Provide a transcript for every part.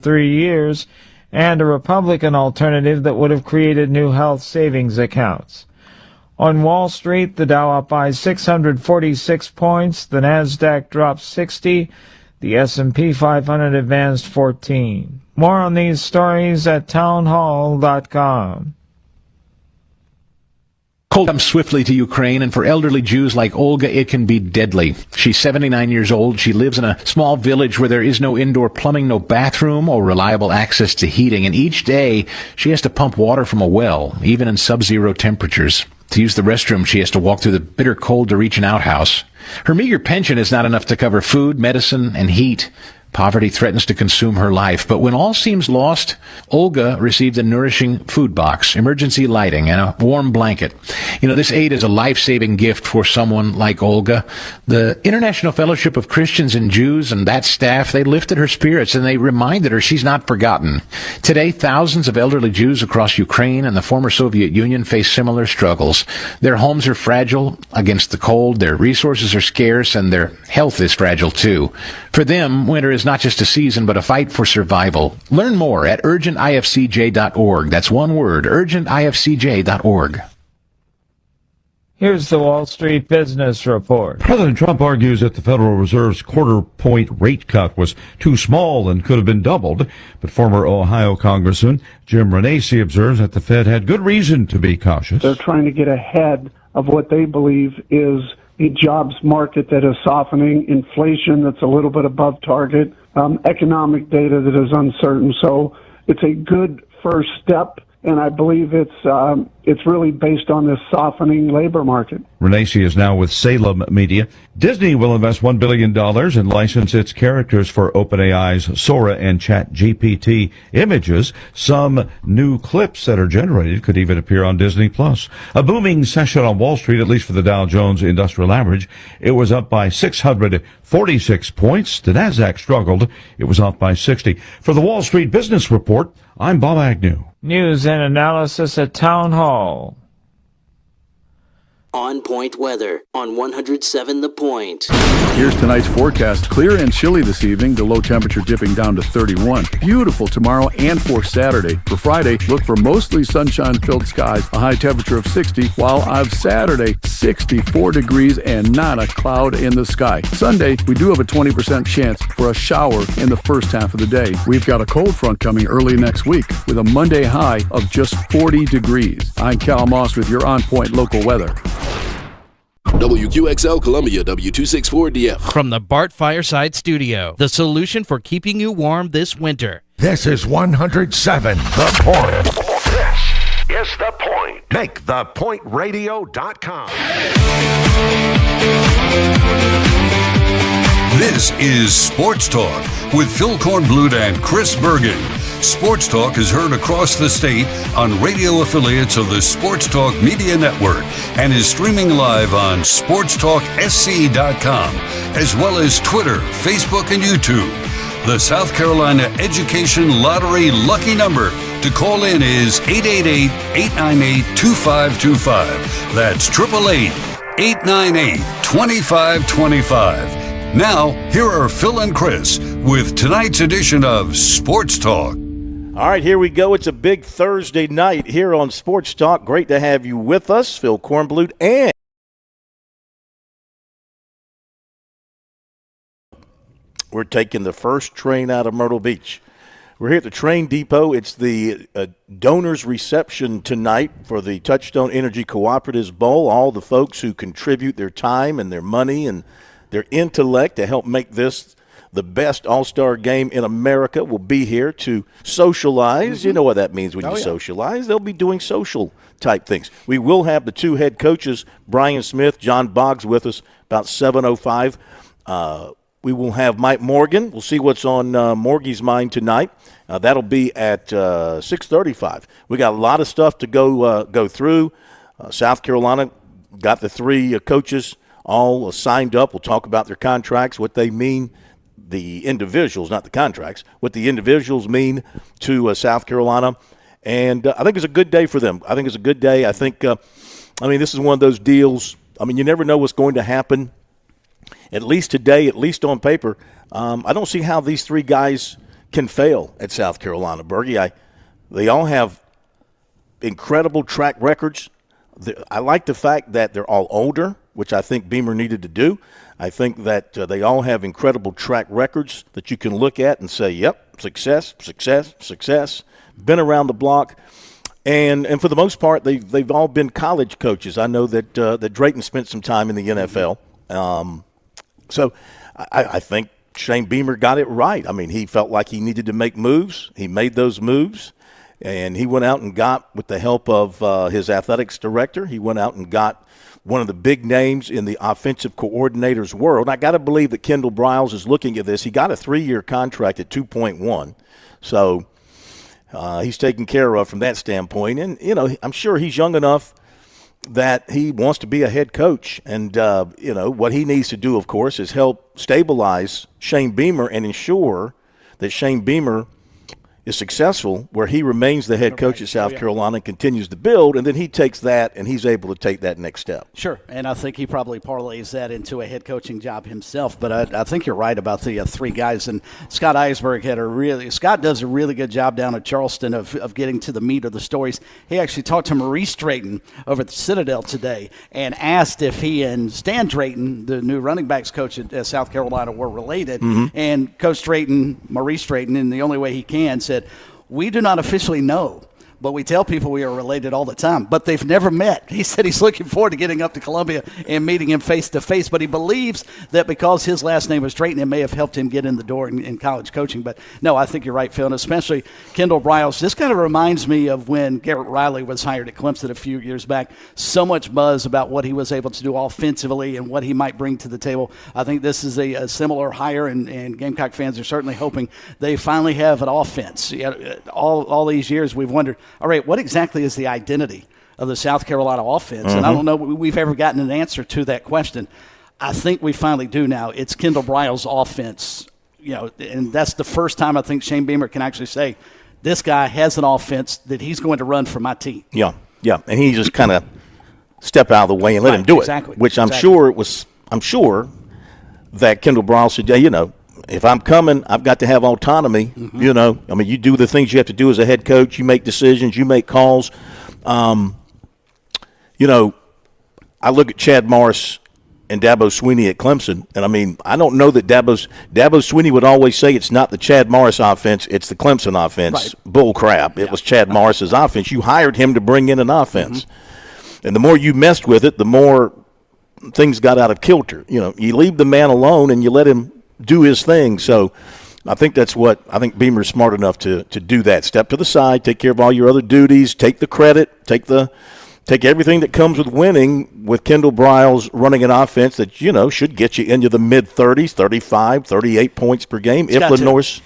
3 years, and a Republican alternative that would have created new health savings accounts. On Wall Street, the Dow up by 646 points, the Nasdaq dropped 60, the S&P 500 advanced 14. More on these stories at townhall.com. Cold comes swiftly to Ukraine, and for elderly Jews like Olga, it can be deadly. She's 79 years old. She lives in a small village where there is no indoor plumbing, no bathroom, or reliable access to heating. And each day, she has to pump water from a well, even in sub-zero temperatures. To use the restroom, she has to walk through the bitter cold to reach an outhouse. Her meager pension is not enough to cover food, medicine, and heat. Poverty threatens to consume her life, but when all seems lost, Olga received a nourishing food box, emergency lighting, and a warm blanket. This aid is a life-saving gift for someone like Olga. The International Fellowship of Christians and Jews and that staff, they lifted her spirits and they reminded her she's not forgotten. Today, thousands of elderly Jews across Ukraine and the former Soviet Union face similar struggles. Their homes are fragile against the cold, their resources are scarce, and their health is fragile too. For them, winter is not just a season, but a fight for survival. Learn more at urgentifcj.org. That's one word, urgentifcj.org. Here's the Wall Street Business Report. President Trump argues that the Federal Reserve's quarter-point rate cut was too small and could have been doubled. But former Ohio Congressman Jim Renacci observes that the Fed had good reason to be cautious. They're trying to get ahead of what they believe is a jobs market that is softening, inflation that's a little bit above target, economic data that is uncertain. So it's a good first step, and I believe it's really based on this softening labor market. Renacci is now with Salem Media. Disney will invest $1 billion and license its characters for OpenAI's Sora and ChatGPT images. Some new clips that are generated could even appear on Disney+. A booming session on Wall Street, at least for the Dow Jones Industrial Average. It was up by 646 points. The Nasdaq struggled. It was off by 60. For the Wall Street Business Report, I'm Bob Agnew. News and analysis at Town Hall. On Point weather on 107 The Point. Here's tonight's forecast. Clear and chilly this evening, the low temperature dipping down to 31. Beautiful tomorrow and for Saturday. For Friday, look for mostly sunshine-filled skies, a high temperature of 60, while on Saturday, 64 degrees and not a cloud in the sky. Sunday, we do have a 20% chance for a shower in the first half of the day. We've got a cold front coming early next week with a Monday high of just 40 degrees. I'm Cal Moss with your On Point local weather. WQXL Columbia, W264DF. From the Bart Fireside Studio, the solution for keeping you warm this winter. This is 107 The Point. This is The Point. Make thepointradio.com. This is Sports Talk with Phil Kornblut and Chris Bergen. Sports Talk is heard across the state on radio affiliates of the Sports Talk Media Network and is streaming live on SportsTalkSC.com, as well as Twitter, Facebook, and YouTube. The South Carolina Education Lottery lucky number to call in is 888-898-2525. That's 888-898-2525. Now, here are Phil and Chris with tonight's edition of Sports Talk. All right, here we go. It's a big Thursday night here on Sports Talk. Great to have you with us, Phil Kornblut, and we're taking the first train out of Myrtle Beach. We're here at the train depot. It's the donors reception tonight for the Touchstone Energy Cooperatives Bowl. All the folks who contribute their time and their money and their intellect to help make this the best all-star game in America will be here to socialize. Mm-hmm. You know what that means when you socialize. They'll be doing social-type things. We will have the two head coaches, Brian Smith, John Boggs, with us about 7:05. We will have Mike Morgan. We'll see what's on Morgie's mind tonight. That'll be at 6:35. We got a lot of stuff to go through. South Carolina got the three coaches all signed up. We'll talk about their contracts, what they mean, the individuals, not the contracts, what the individuals mean to South Carolina. And I think it's a good day for them. I think it's a good day. I think, this is one of those deals. You never know what's going to happen. At least today, at least on paper, I don't see how these three guys can fail at South Carolina, Bergie. They all have incredible track records. I like the fact that they're all older, which I think Beamer needed to do. I think that they all have incredible track records that you can look at and say, yep, success, success, success, been around the block. And for the most part, they've all been college coaches. I know that Drayton spent some time in the NFL. So I think Shane Beamer got it right. I mean, he felt like he needed to make moves. He made those moves. And he went out and got, with the help of his athletics director, he went out and got one of the big names in the offensive coordinator's world. And I got to believe that Kendall Briles is looking at this. He got a 3-year contract at 2.1. So he's taken care of from that standpoint. And, I'm sure he's young enough that he wants to be a head coach. And, what he needs to do, of course, is help stabilize Shane Beamer and ensure that Shane Beamer is successful, where he remains the head coach at South Carolina and continues to build, and then he takes that and he's able to take that next step. Sure, and I think he probably parlays that into a head coaching job himself, but I think you're right about the 3 guys, and Scott Eisberg Scott does a really good job down at Charleston of getting to the meat of the stories. He actually talked to Maurice Drayton over at the Citadel today and asked if he and Stan Drayton, the new running backs coach at South Carolina, were related, and Coach Drayton, Maurice Drayton, in the only way he can, said, we do not officially know, but we tell people we are related all the time, but they've never met. He said he's looking forward to getting up to Columbia and meeting him face-to-face, but he believes that because his last name was Drayton, it may have helped him get in the door in college coaching. But, no, I think you're right, Phil, and especially Kendall Briles. This kind of reminds me of when Garrett Riley was hired at Clemson a few years back. So much buzz about what he was able to do offensively and what he might bring to the table. I think this is a similar hire, and Gamecock fans are certainly hoping they finally have an offense. All these years we've wondered, all right, what exactly is the identity of the South Carolina offense? And I don't know if we've ever gotten an answer to that question. I think we finally do now. It's Kendall Briles' offense, and that's the first time I think Shane Beamer can actually say, this guy has an offense that he's going to run for my team. Yeah, and he just kind of step out of the way and let him do it, which I'm sure that Kendall Briles said, if I'm coming, I've got to have autonomy, you do the things you have to do as a head coach. You make decisions, you make calls. I look at Chad Morris and Dabo Swinney at Clemson, and I don't know that Dabo Swinney would always say it's not the Chad Morris offense, it's the Clemson offense. Right. Bull crap. It was Chad Morris's offense. You hired him to bring in an offense. And the more you messed with it, the more things got out of kilter. You leave the man alone and you let him do his thing. So I think Beamer's smart enough to do that. Step to the side, take care of all your other duties, take the credit, take everything that comes with winning, with Kendall Briles running an offense that, should get you into the mid-30s, 35, 38 points per game. If Lenoir's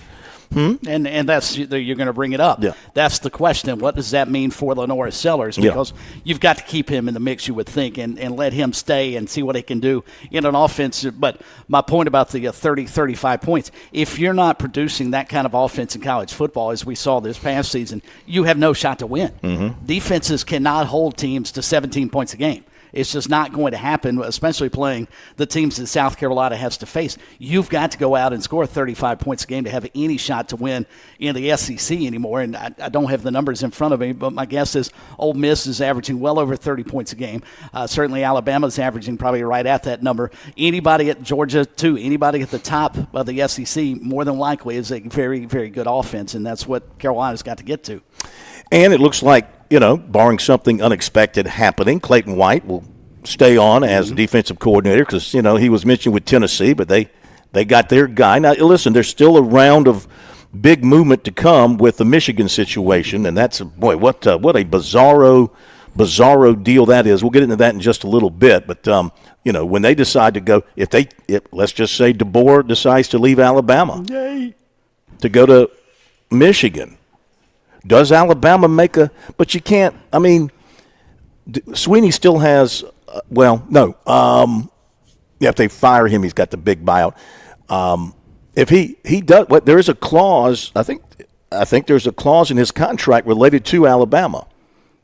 And that's, you're going to bring it up. Yeah. That's the question. What does that mean for Lenora Sellers? Because you've got to keep him in the mix, you would think, and let him stay and see what he can do in an offense. But my point about the 30, 35 points, if you're not producing that kind of offense in college football, as we saw this past season, you have no shot to win. Mm-hmm. Defenses cannot hold teams to 17 points a game. It's just not going to happen, especially playing the teams that South Carolina has to face. You've got to go out and score 35 points a game to have any shot to win in the SEC anymore. And I don't have the numbers in front of me, but my guess is Ole Miss is averaging well over 30 points a game. Certainly Alabama's averaging probably right at that number. Anybody at Georgia, too, anybody at the top of the SEC, more than likely is a very, very good offense, and that's what Carolina's got to get to. And it looks like, barring something unexpected happening, Clayton White will stay on as defensive coordinator because, he was mentioned with Tennessee, but they got their guy. Now, listen, there's still a round of big movement to come with the Michigan situation, and that's, what a bizarro deal that is. We'll get into that in just a little bit, but, when they decide to go, if let's just say DeBoer decides to leave Alabama to go to Michigan, does Alabama make but you can't, Sweeney still has, if they fire him, he's got the big buyout. If he does, there is a clause, I think there's a clause in his contract related to Alabama.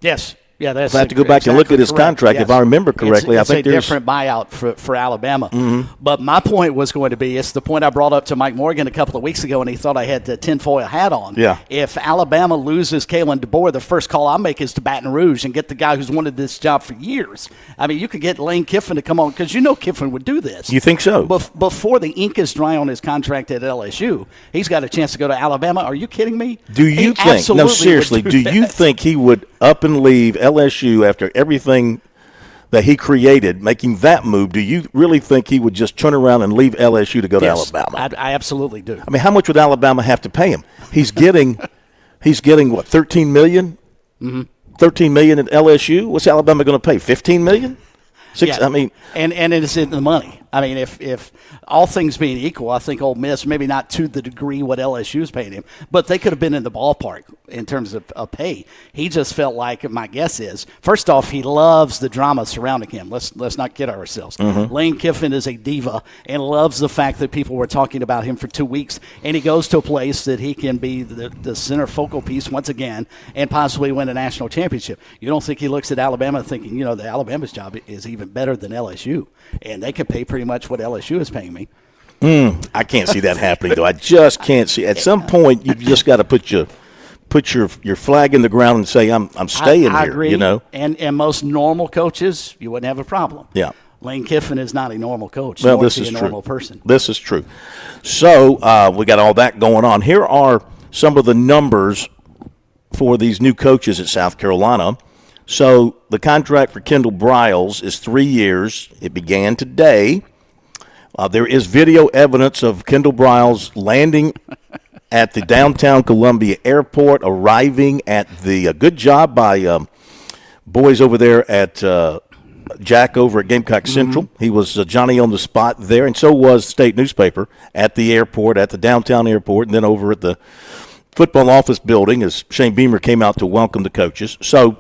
Yes. Yeah, that's I have to go back and look at his correct. contract. Yes. If I remember correctly, it's I think a there's different buyout for Alabama. Mm-hmm. But my point was going to be, it's the point I brought up to Mike Morgan a couple of weeks ago, and he thought I had the tinfoil hat on. Yeah. If Alabama loses Kalen DeBoer, the first call I make is to Baton Rouge and get the guy who's wanted this job for years. I mean, you could get Lane Kiffin to come on, because Kiffin would do this. You think so? Before the ink is dry on his contract at LSU, he's got a chance to go to Alabama. Are you kidding me? Do you think? No, seriously. Do you think he would up and leave LSU after everything that he created, making that move? Do you really think he would just turn around and leave LSU to go to Alabama? I absolutely do. I mean, how much would Alabama have to pay him? He's getting what, $13 million? Mm-hmm. $13 million at LSU. What's Alabama going to pay? $15 million? Yeah. I mean, and it's in the money. I mean, if all things being equal, I think Ole Miss, maybe not to the degree what LSU is paying him, but they could have been in the ballpark in terms of pay. He just felt like, my guess is, first off, he loves the drama surrounding him. Let's not kid ourselves. Mm-hmm. Lane Kiffin is a diva and loves the fact that people were talking about him for 2 weeks, and he goes to a place that he can be the center focal piece once again and possibly win a national championship. You don't think he looks at Alabama thinking, the Alabama's job is even better than LSU, and they could pay pretty much what LSU is paying me. I can't see that happening, though. I just can't see. At some point, you've just got to put your flag in the ground and say, I'm staying I here. agree. You know, and most normal coaches, you wouldn't have a problem. Yeah. Lane Kiffin is not a normal coach. Well, nor this he is a true. normal person. This is true. So we got all that going on. Here are some of the numbers for these new coaches at South Carolina. So the contract for Kendall Briles is 3 years. It began today. There is video evidence of Kendall Briles landing at the downtown Columbia airport, arriving at the good job by boys over there at Jack over at Gamecock Central. Mm-hmm. He was Johnny on the spot there, and so was State Newspaper at the airport, at the downtown airport, and then over at the football office building as Shane Beamer came out to welcome the coaches. So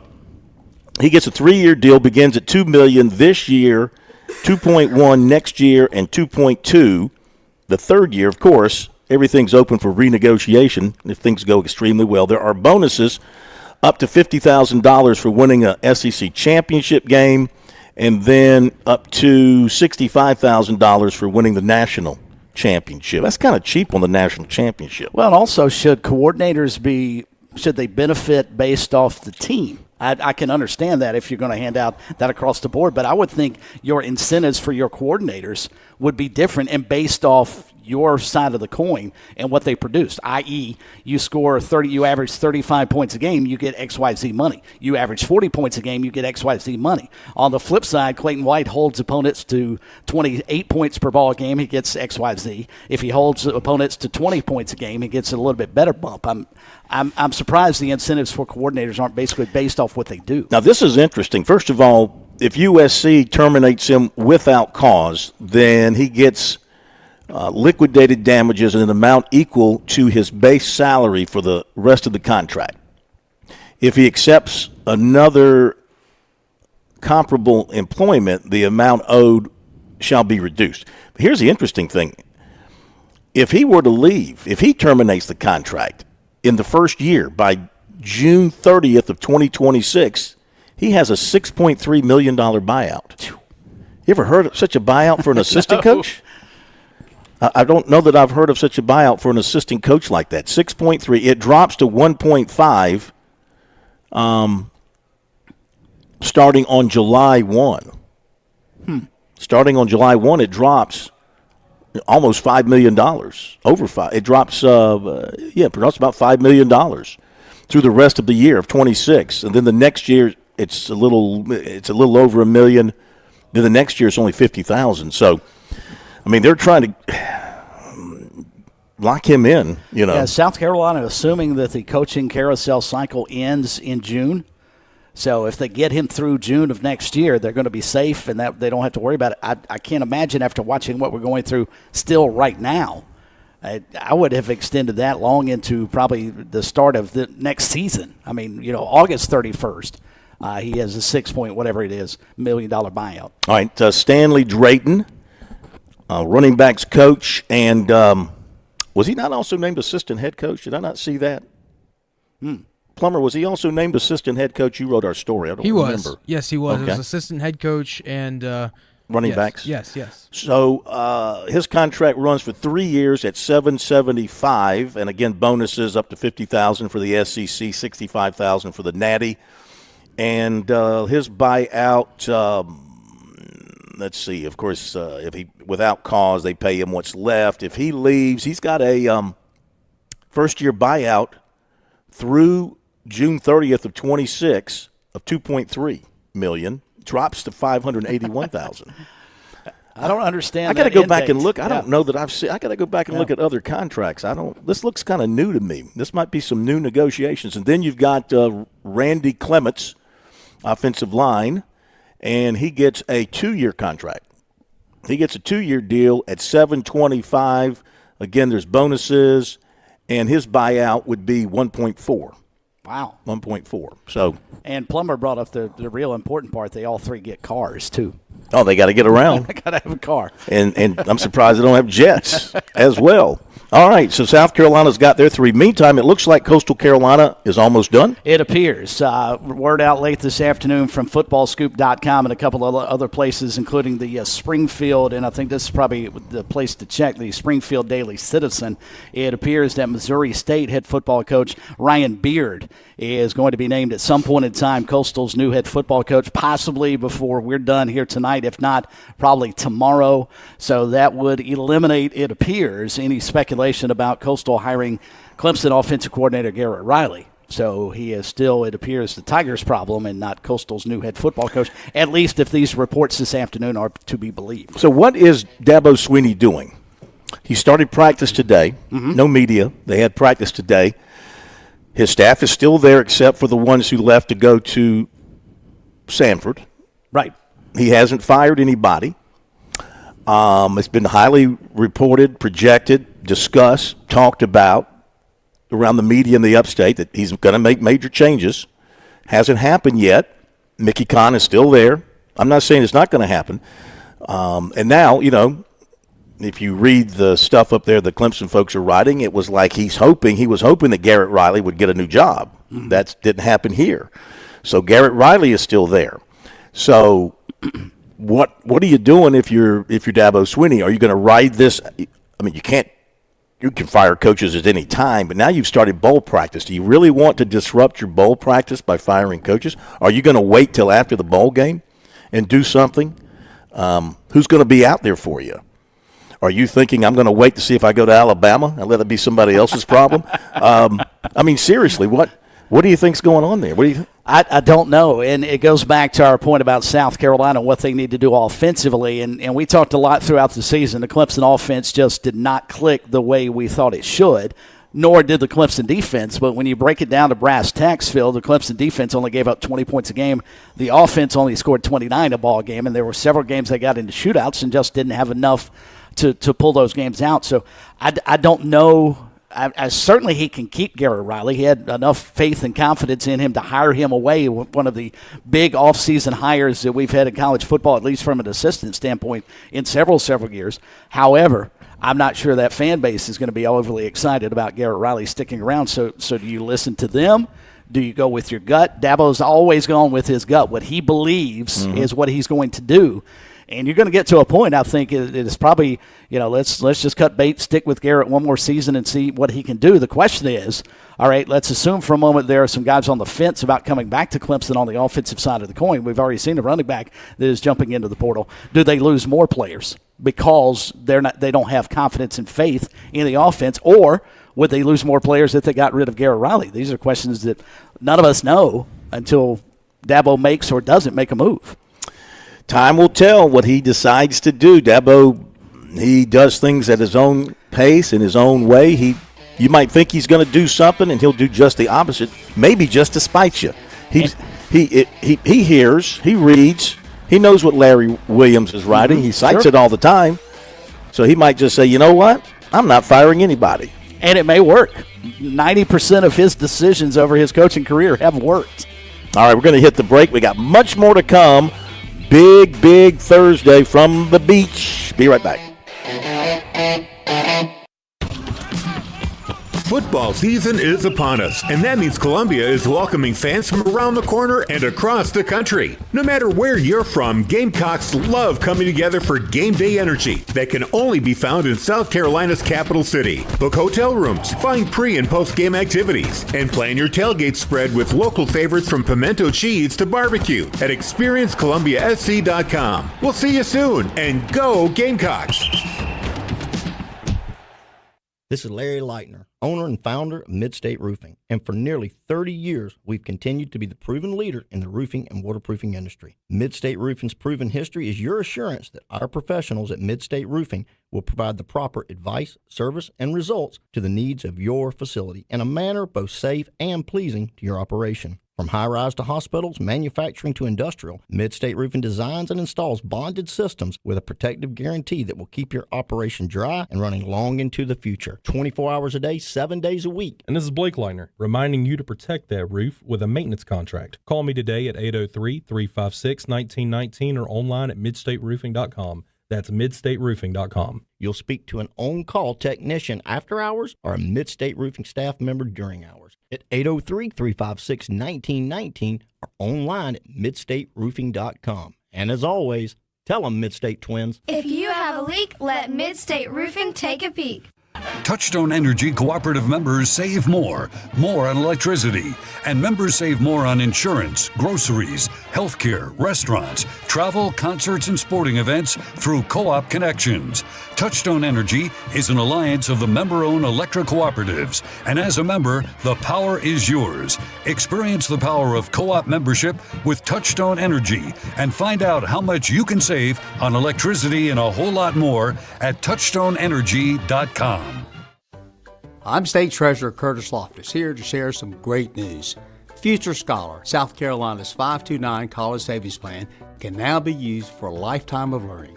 he gets a 3-year deal, begins at $2 million this year, 2.1 next year, and 2.2 the third year. Of course, everything's open for renegotiation if things go extremely well. There are bonuses up to $50,000 for winning a SEC championship game, and then up to $65,000 for winning the national championship. That's kind of cheap on the national championship. Well, and also, should they benefit based off the team? I can understand that if you're going to hand out that across the board, but I would think your incentives for your coordinators would be different and based off your side of the coin and what they produced, i.e., you average 35 points a game, you get XYZ money. You average 40 points a game, you get XYZ money. On the flip side, Clayton White holds opponents to 28 points per ball game, he gets XYZ. If he holds opponents to 20 points a game, he gets a little bit better bump. I'm surprised the incentives for coordinators aren't basically based off what they do. Now, this is interesting. First of all, if USC terminates him without cause, then he gets liquidated damages in an amount equal to his base salary for the rest of the contract. If he accepts another comparable employment, the amount owed shall be reduced. But here's the interesting thing. If he were to leave, if he terminates the contract in the first year by June 30th of 2026, he has a $6.3 million buyout. You ever heard of such a buyout for an assistant coach? I don't know that I've heard of such a buyout for an assistant coach like that. 6.3. It drops to 1.5 starting on July 1. Starting on July 1, it drops almost $5 million. Over 5. It drops, it drops about $5 million through the rest of the year of 26. And then the next year, it's a little over $1 million. Then the next year, it's only $50,000. So, I mean, they're trying to lock him in, Yeah, South Carolina, assuming that the coaching carousel cycle ends in June. So if they get him through June of next year, they're going to be safe and that they don't have to worry about it. I can't imagine after watching what we're going through still right now. I would have extended that long into probably the start of the next season. I mean, August 31st. He has a $6 million buyout. All right, Stanley Drayton, running backs coach, and was he not also named assistant head coach? Did I not see that? Plummer, was he also named assistant head coach? You wrote our story. I don't remember. He was. Yes, he was. Okay. He was assistant head coach and running backs. Yes. So his contract runs for 3 years at $775, and again bonuses up to $50,000 for the SEC, $65,000 for the Natty, and his buyout. Let's see. Of course, if he without cause, they pay him what's left. If he leaves, he's got a first-year buyout through June 30th of 26 of $2.3 million. Drops to $581,000. I don't understand. I got to go back and look. I don't know that I've seen. I got to go back and look at other contracts. This looks kind of new to me. This might be some new negotiations. And then you've got Randy Clements, offensive line. And he gets a 2-year contract. He gets a 2-year deal at $725. Again, there's bonuses, and his buyout would be $1.4. Wow. 1.4. So. And Plummer brought up the real important part. They all three get cars, too. Oh, they got to get around. They got to have a car. And I'm surprised they don't have jets as well. All right, so South Carolina's got their 3. Meantime, it looks like Coastal Carolina is almost done. It appears. Word out late this afternoon from footballscoop.com and a couple of other places, including the Springfield, and I think this is probably the place to check, the Springfield Daily Citizen. It appears that Missouri State head football coach Ryan Beard is going to be named at some point in time Coastal's new head football coach, possibly before we're done here tonight, if not probably tomorrow. So that would eliminate, it appears, any speculation about Coastal hiring Clemson offensive coordinator Garrett Riley. So he is still, it appears, the Tigers' problem and not Coastal's new head football coach, at least if these reports this afternoon are to be believed. So what is Dabo Swinney doing? He started practice today. No media. They had practice today. His staff is still there except for the ones who left to go to Sanford. Right. He hasn't fired anybody. It's been highly reported, projected, discussed, talked about around the media in the upstate that he's going to make major changes. Hasn't happened yet. Mickey Kahn is still there. I'm not saying it's not going to happen. And now, you know, if you read the stuff up there the Clemson folks are writing, it was like he was hoping that Garrett Riley would get a new job. That didn't happen here. So Garrett Riley is still there. So what are you doing if you're Dabo Swinney? Are you going to ride this? I mean, you can fire coaches at any time, but now you've started bowl practice. Do you really want to disrupt your bowl practice by firing coaches? Are you going to wait till after the bowl game and do something? Who's going to be out there for you? Are you thinking I'm going to wait to see if I go to Alabama and let it be somebody else's problem? I mean, seriously, what do you think's going on there? What do you think? I don't know, and it goes back to our point about South Carolina and what they need to do offensively, and we talked a lot throughout the season. The Clemson offense just did not click the way we thought it should, nor did the Clemson defense. But when you break it down to brass tacks, Phil, the Clemson defense only gave up 20 points a game. The offense only scored 29 a ball game, and there were several games they got into shootouts and just didn't have enough to pull those games out. So I don't know. I certainly he can keep Garrett Riley. He had enough faith and confidence in him to hire him away, one of the big offseason hires that we've had in college football, at least from an assistant standpoint, in several years. However, I'm not sure that fan base is going to be overly excited about Garrett Riley sticking around. So do you listen to them? Do you go with your gut? Dabo's always gone with his gut. What he believes is what he's going to do. And you're going to get to a point, I think, it is probably, let's just cut bait, stick with Garrett one more season and see what he can do. The question is, all right, let's assume for a moment there are some guys on the fence about coming back to Clemson on the offensive side of the coin. We've already seen a running back that is jumping into the portal. Do they lose more players because they don't have confidence and faith in the offense, or would they lose more players if they got rid of Garrett Riley? These are questions that none of us know until Dabo makes or doesn't make a move. Time will tell what he decides to do. Dabo, he does things at his own pace, in his own way. You might think he's going to do something, and he'll do just the opposite, maybe just to spite you. He hears, he reads, he knows what Larry Williams is writing. He cites it all the time. So he might just say, you know what? I'm not firing anybody. And it may work. 90% of his decisions over his coaching career have worked. All right, we're going to hit the break. We got much more to come. Big Thursday from the beach. Be right back. Football season is upon us, and that means Columbia is welcoming fans from around the corner and across the country. No matter where you're from, Gamecocks love coming together for game day energy that can only be found in South Carolina's capital city. Book hotel rooms, find pre- and post-game activities, and plan your tailgate spread with local favorites from pimento cheese to barbecue at ExperienceColumbiaSC.com. We'll see you soon, and go Gamecocks! This is Larry Leitner, owner and founder of Midstate Roofing, and for nearly 30 years, we've continued to be the proven leader in the roofing and waterproofing industry. Midstate Roofing's proven history is your assurance that our professionals at Midstate Roofing will provide the proper advice, service, and results to the needs of your facility in a manner both safe and pleasing to your operation. From high-rise to hospitals, manufacturing to industrial, Midstate Roofing designs and installs bonded systems with a protective guarantee that will keep your operation dry and running long into the future. 24 hours a day, 7 days a week. And this is Blake Leitner, reminding you to protect that roof with a maintenance contract. Call me today at 803-356-1919 or online at midstateroofing.com. That's midstateroofing.com. You'll speak to an on-call technician after hours or a Midstate Roofing staff member during hours at 803-356-1919 or online at midstateroofing.com. And as always, tell them Midstate Twins. If you have a leak, let Midstate Roofing take a peek. Touchstone Energy Cooperative members save more on electricity, and members save more on insurance, groceries, healthcare, restaurants, travel, concerts, and sporting events through Co-op Connections. Touchstone Energy is an alliance of the member-owned electric cooperatives, and as a member, the power is yours. Experience the power of co-op membership with Touchstone Energy and find out how much you can save on electricity and a whole lot more at touchstoneenergy.com. I'm State Treasurer Curtis Loftus, here to share some great news. Future Scholar, South Carolina's 529 college savings plan, can now be used for a lifetime of learning.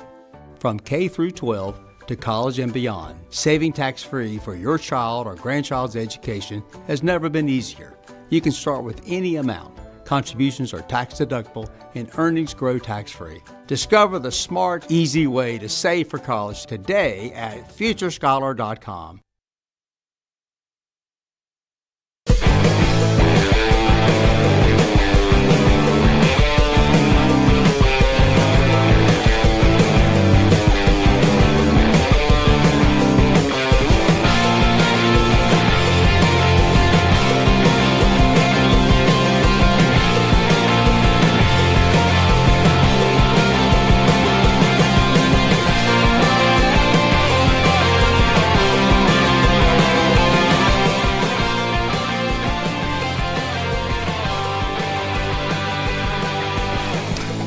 From K through 12 to college and beyond, saving tax-free for your child or grandchild's education has never been easier. You can start with any amount. Contributions are tax-deductible and earnings grow tax-free. Discover the smart, easy way to save for college today at futurescholar.com.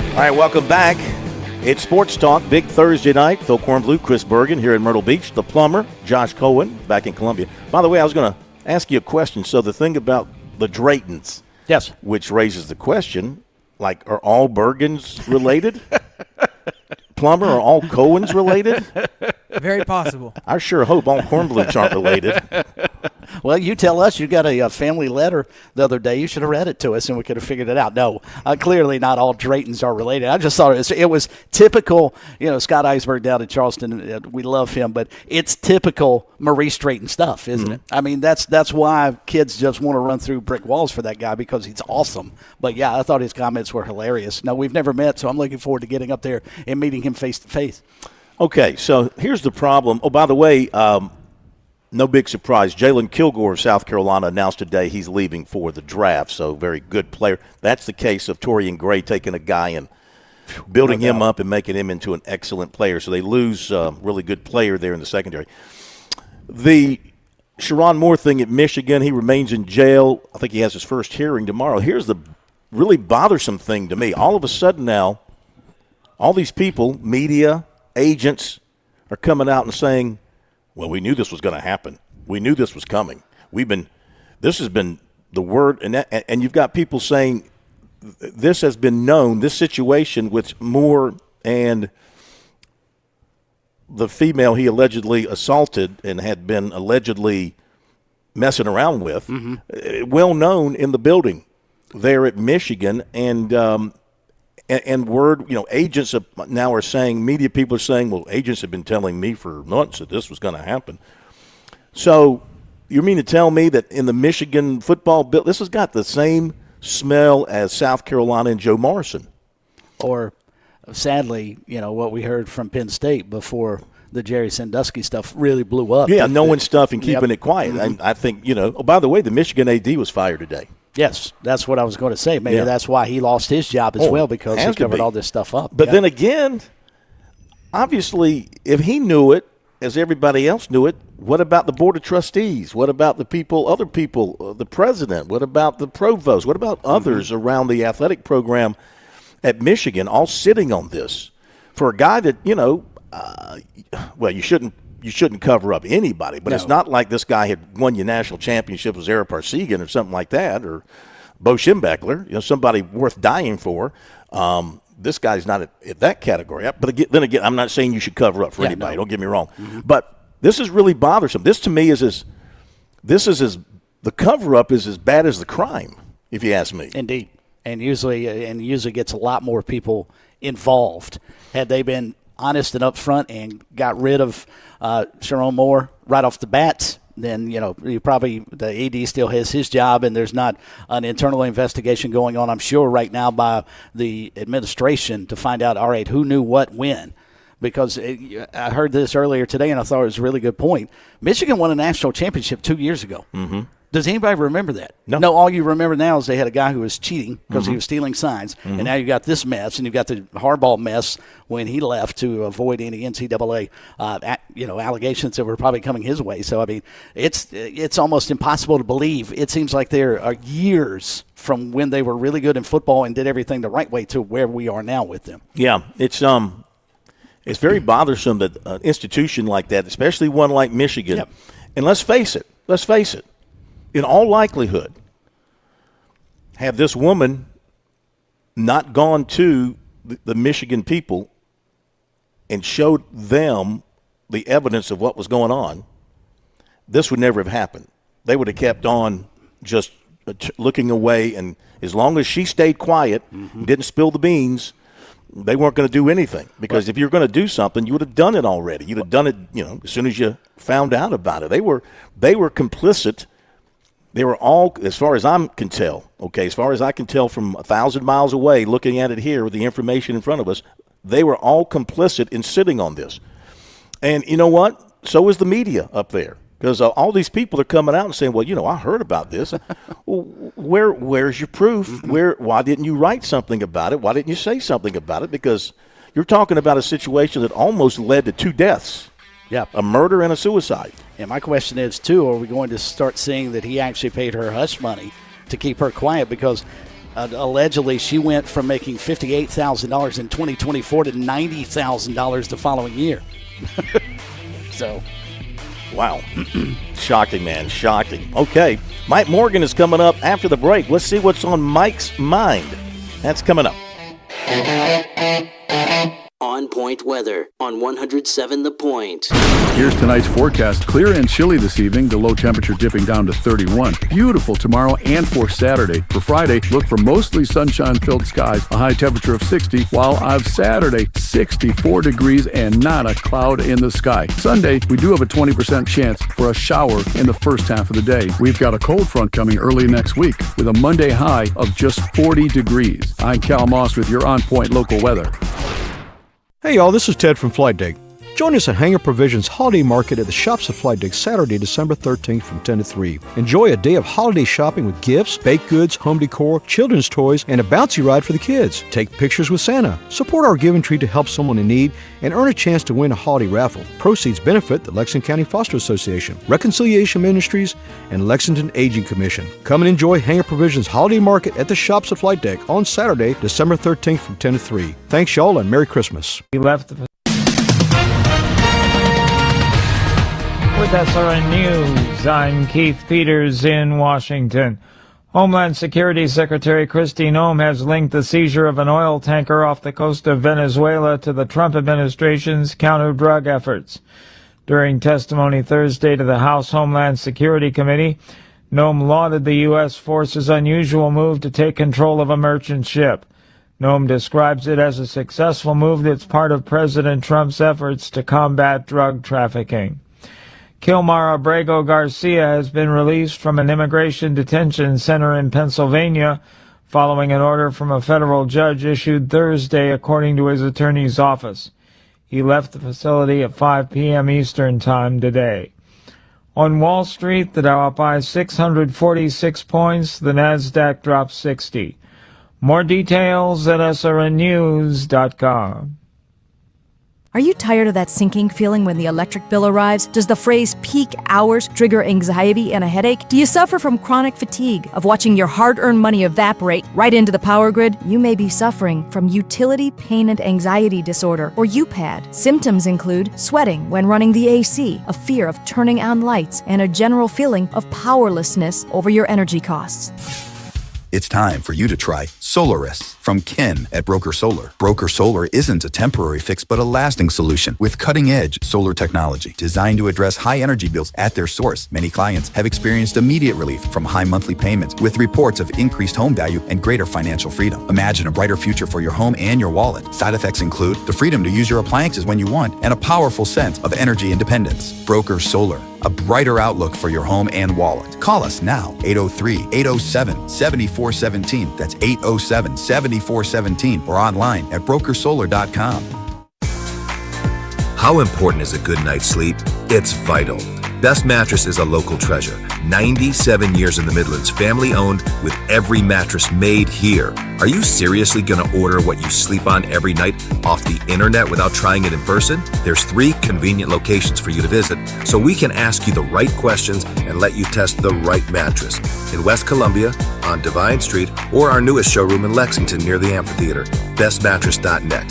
All right, welcome back. It's Sports Talk, big Thursday night. Phil Kornblue, Chris Bergen here in Myrtle Beach. The plumber, Josh Cohen, back in Columbia. By the way, I was going to ask you a question. So the thing about the Draytons, yes, which raises the question, like, are all Bergens related? Plumber, are all Cohens related? Very possible. I sure hope all Kornblues aren't related. Well, you tell us. You got a family letter the other day. You should have read it to us, and we could have figured it out. No, clearly not all Draytons are related. I just thought it was typical. You know, Scott Eisberg down in Charleston, we love him, but it's typical Maurice Drayton stuff, isn't it? I mean, that's why kids just want to run through brick walls for that guy, because he's awesome. But, yeah, I thought his comments were hilarious. No, we've never met, so I'm looking forward to getting up there and meeting him face to face. Okay, so here's the problem. Oh, by the way, no big surprise. Jalen Kilgore of South Carolina announced today he's leaving for the draft, so very good player. That's the case of Torian Gray taking a guy and building him up and making him into an excellent player. So they lose a really good player there in the secondary. The Sherron Moore thing at Michigan, he remains in jail. I think he has his first hearing tomorrow. Here's the really bothersome thing to me. All of a sudden now, all these people, media, agents, are coming out and saying, well, we knew this was going to happen. We knew this was coming. This has been the word, and you've got people saying this has been known, this situation with Moore and the female he allegedly assaulted and had been allegedly messing around with, well known in the building there at Michigan, and word, agents now are saying, media people are saying, well, agents have been telling me for months that this was going to happen. So You mean to tell me that in the Michigan football bill, this has got the same smell as South Carolina and Joe Morrison? Or, sadly, what we heard from Penn State before the Jerry Sandusky stuff really blew up. Yeah, knowing stuff and keeping it quiet. Mm-hmm. I think, oh, by the way, the Michigan AD was fired today. Yes, that's what I was going to say. Maybe that's why he lost his job as well, because he covered all this stuff up. But then again, obviously, if he knew it, as everybody else knew it, what about the Board of Trustees? What about other people, the president? What about the provost? What about others around the athletic program at Michigan all sitting on this? For a guy that, well, you shouldn't cover up anybody, but it's not like this guy had won your national championship as Eric Parsegan or something like that, or Bo Schembechler, somebody worth dying for. This guy's not at that category. But then again, I'm not saying you should cover up for anybody. No. Don't get me wrong. Mm-hmm. But this is really bothersome. This to me is the cover up is as bad as the crime, if you ask me. Indeed, and usually gets a lot more people involved. Had they been honest and upfront and got rid of Sharon Moore right off the bat, then you probably, the AD still has his job, and there's not an internal investigation going on, I'm sure, right now by the administration to find out, all right, who knew what when. Because I heard this earlier today, and I thought it was a really good point. Michigan won a national championship 2 years ago. Mm-hmm. Does anybody remember that? No, all you remember now is they had a guy who was cheating because he was stealing signs, and now you got this mess, and you've got the Harbaugh mess when he left to avoid any NCAA, allegations that were probably coming his way. So I mean, it's almost impossible to believe. It seems like there are years from when they were really good in football and did everything the right way to where we are now with them. Yeah, it's very bothersome that an institution like that, especially one like Michigan, and let's face it. In all likelihood, have this woman not gone to the Michigan people and showed them the evidence of what was going on, this would never have happened. They would have kept on just looking away, and as long as she stayed quiet, didn't spill the beans, they weren't going to do anything. Because if you're going to do something, you would have done it already. You'd have done it, as soon as you found out about it. They were complicit. They were all, as far as I can tell from 1,000 miles away, looking at it here with the information in front of us, they were all complicit in sitting on this. And you know what? So is the media up there. Because all these people are coming out and saying, well, I heard about this. Well, where's your proof? Why didn't you write something about it? Why didn't you say something about it? Because you're talking about a situation that almost led to 2 deaths. Yeah, a murder and a suicide. And my question is, too, are we going to start seeing that he actually paid her hush money to keep her quiet? Because allegedly she went from making $58,000 in 2024 to $90,000 the following year. So, wow. Shocking, man. Shocking. Okay, Mike Morgan is coming up after the break. Let's see what's on Mike's mind. That's coming up. On Point weather on 107 The Point. Here's tonight's forecast. Clear and chilly this evening, the low temperature dipping down to 31. Beautiful tomorrow and for Saturday. For Friday, look for mostly sunshine-filled skies, a high temperature of 60, while on Saturday, 64 degrees and not a cloud in the sky. Sunday, we do have a 20% chance for a shower in the first half of the day. We've got a cold front coming early next week with a Monday high of just 40 degrees. I'm Cal Moss with your On Point local weather. Hey y'all, this is Ted from Flight Dig. Join us at Hanger Provisions Holiday Market at the Shops at Flight Dig Saturday, December 13th from 10 to 3. Enjoy a day of holiday shopping with gifts, baked goods, home decor, children's toys, and a bouncy ride for the kids. Take pictures with Santa. Support our Giving Tree to help someone in need and earn a chance to win a holiday raffle. Proceeds benefit the Lexington County Foster Association, Reconciliation Ministries, and Lexington Aging Commission. Come and enjoy Hanger Provisions Holiday Market at the Shops at Flight Deck on Saturday, December 13th from 10 to 3. Thanks y'all and Merry Christmas. He left With SRN News, I'm Keith Peters in Washington. Homeland Security Secretary Kristi Noem has linked the seizure of an oil tanker off the coast of Venezuela to the Trump administration's counter-drug efforts. During testimony Thursday to the House Homeland Security Committee, Noem lauded the U.S. force's unusual move to take control of a merchant ship. Noem describes it as a successful move that's part of President Trump's efforts to combat drug trafficking. Kilmar Abrego Garcia has been released from an immigration detention center in Pennsylvania following an order from a federal judge issued Thursday, according to his attorney's office. He left the facility at 5 p.m. Eastern Time today. On Wall Street, the Dow up by 646 points, the Nasdaq dropped 60. More details at srnnews.com. Are you tired of that sinking feeling when the electric bill arrives? Does the phrase peak hours trigger anxiety and a headache? Do you suffer from chronic fatigue of watching your hard-earned money evaporate right into the power grid? You may be suffering from utility pain and anxiety disorder, or UPAD. Symptoms include sweating when running the AC, a fear of turning on lights, and a general feeling of powerlessness over your energy costs. It's time for you to try Solaris from Ken at Broker Solar. Broker Solar isn't a temporary fix, but a lasting solution with cutting-edge solar technology designed to address high energy bills at their source. Many clients have experienced immediate relief from high monthly payments with reports of increased home value and greater financial freedom. Imagine a brighter future for your home and your wallet. Side effects include the freedom to use your appliances when you want and a powerful sense of energy independence. Broker Solar, a brighter outlook for your home and wallet. Call us now, 803-807-7417. That's 807-7417 or online at brokersolar.com. How important is a good night's sleep? It's vital. Best Mattress is a local treasure. 97 years in the Midlands, family owned, with every mattress made here. Are you seriously going to order what you sleep on every night off the internet without trying it in person? There's 3 convenient locations for you to visit, so we can ask you the right questions and let you test the right mattress. In West Columbia, on Divine Street, or our newest showroom in Lexington near the amphitheater, bestmattress.net.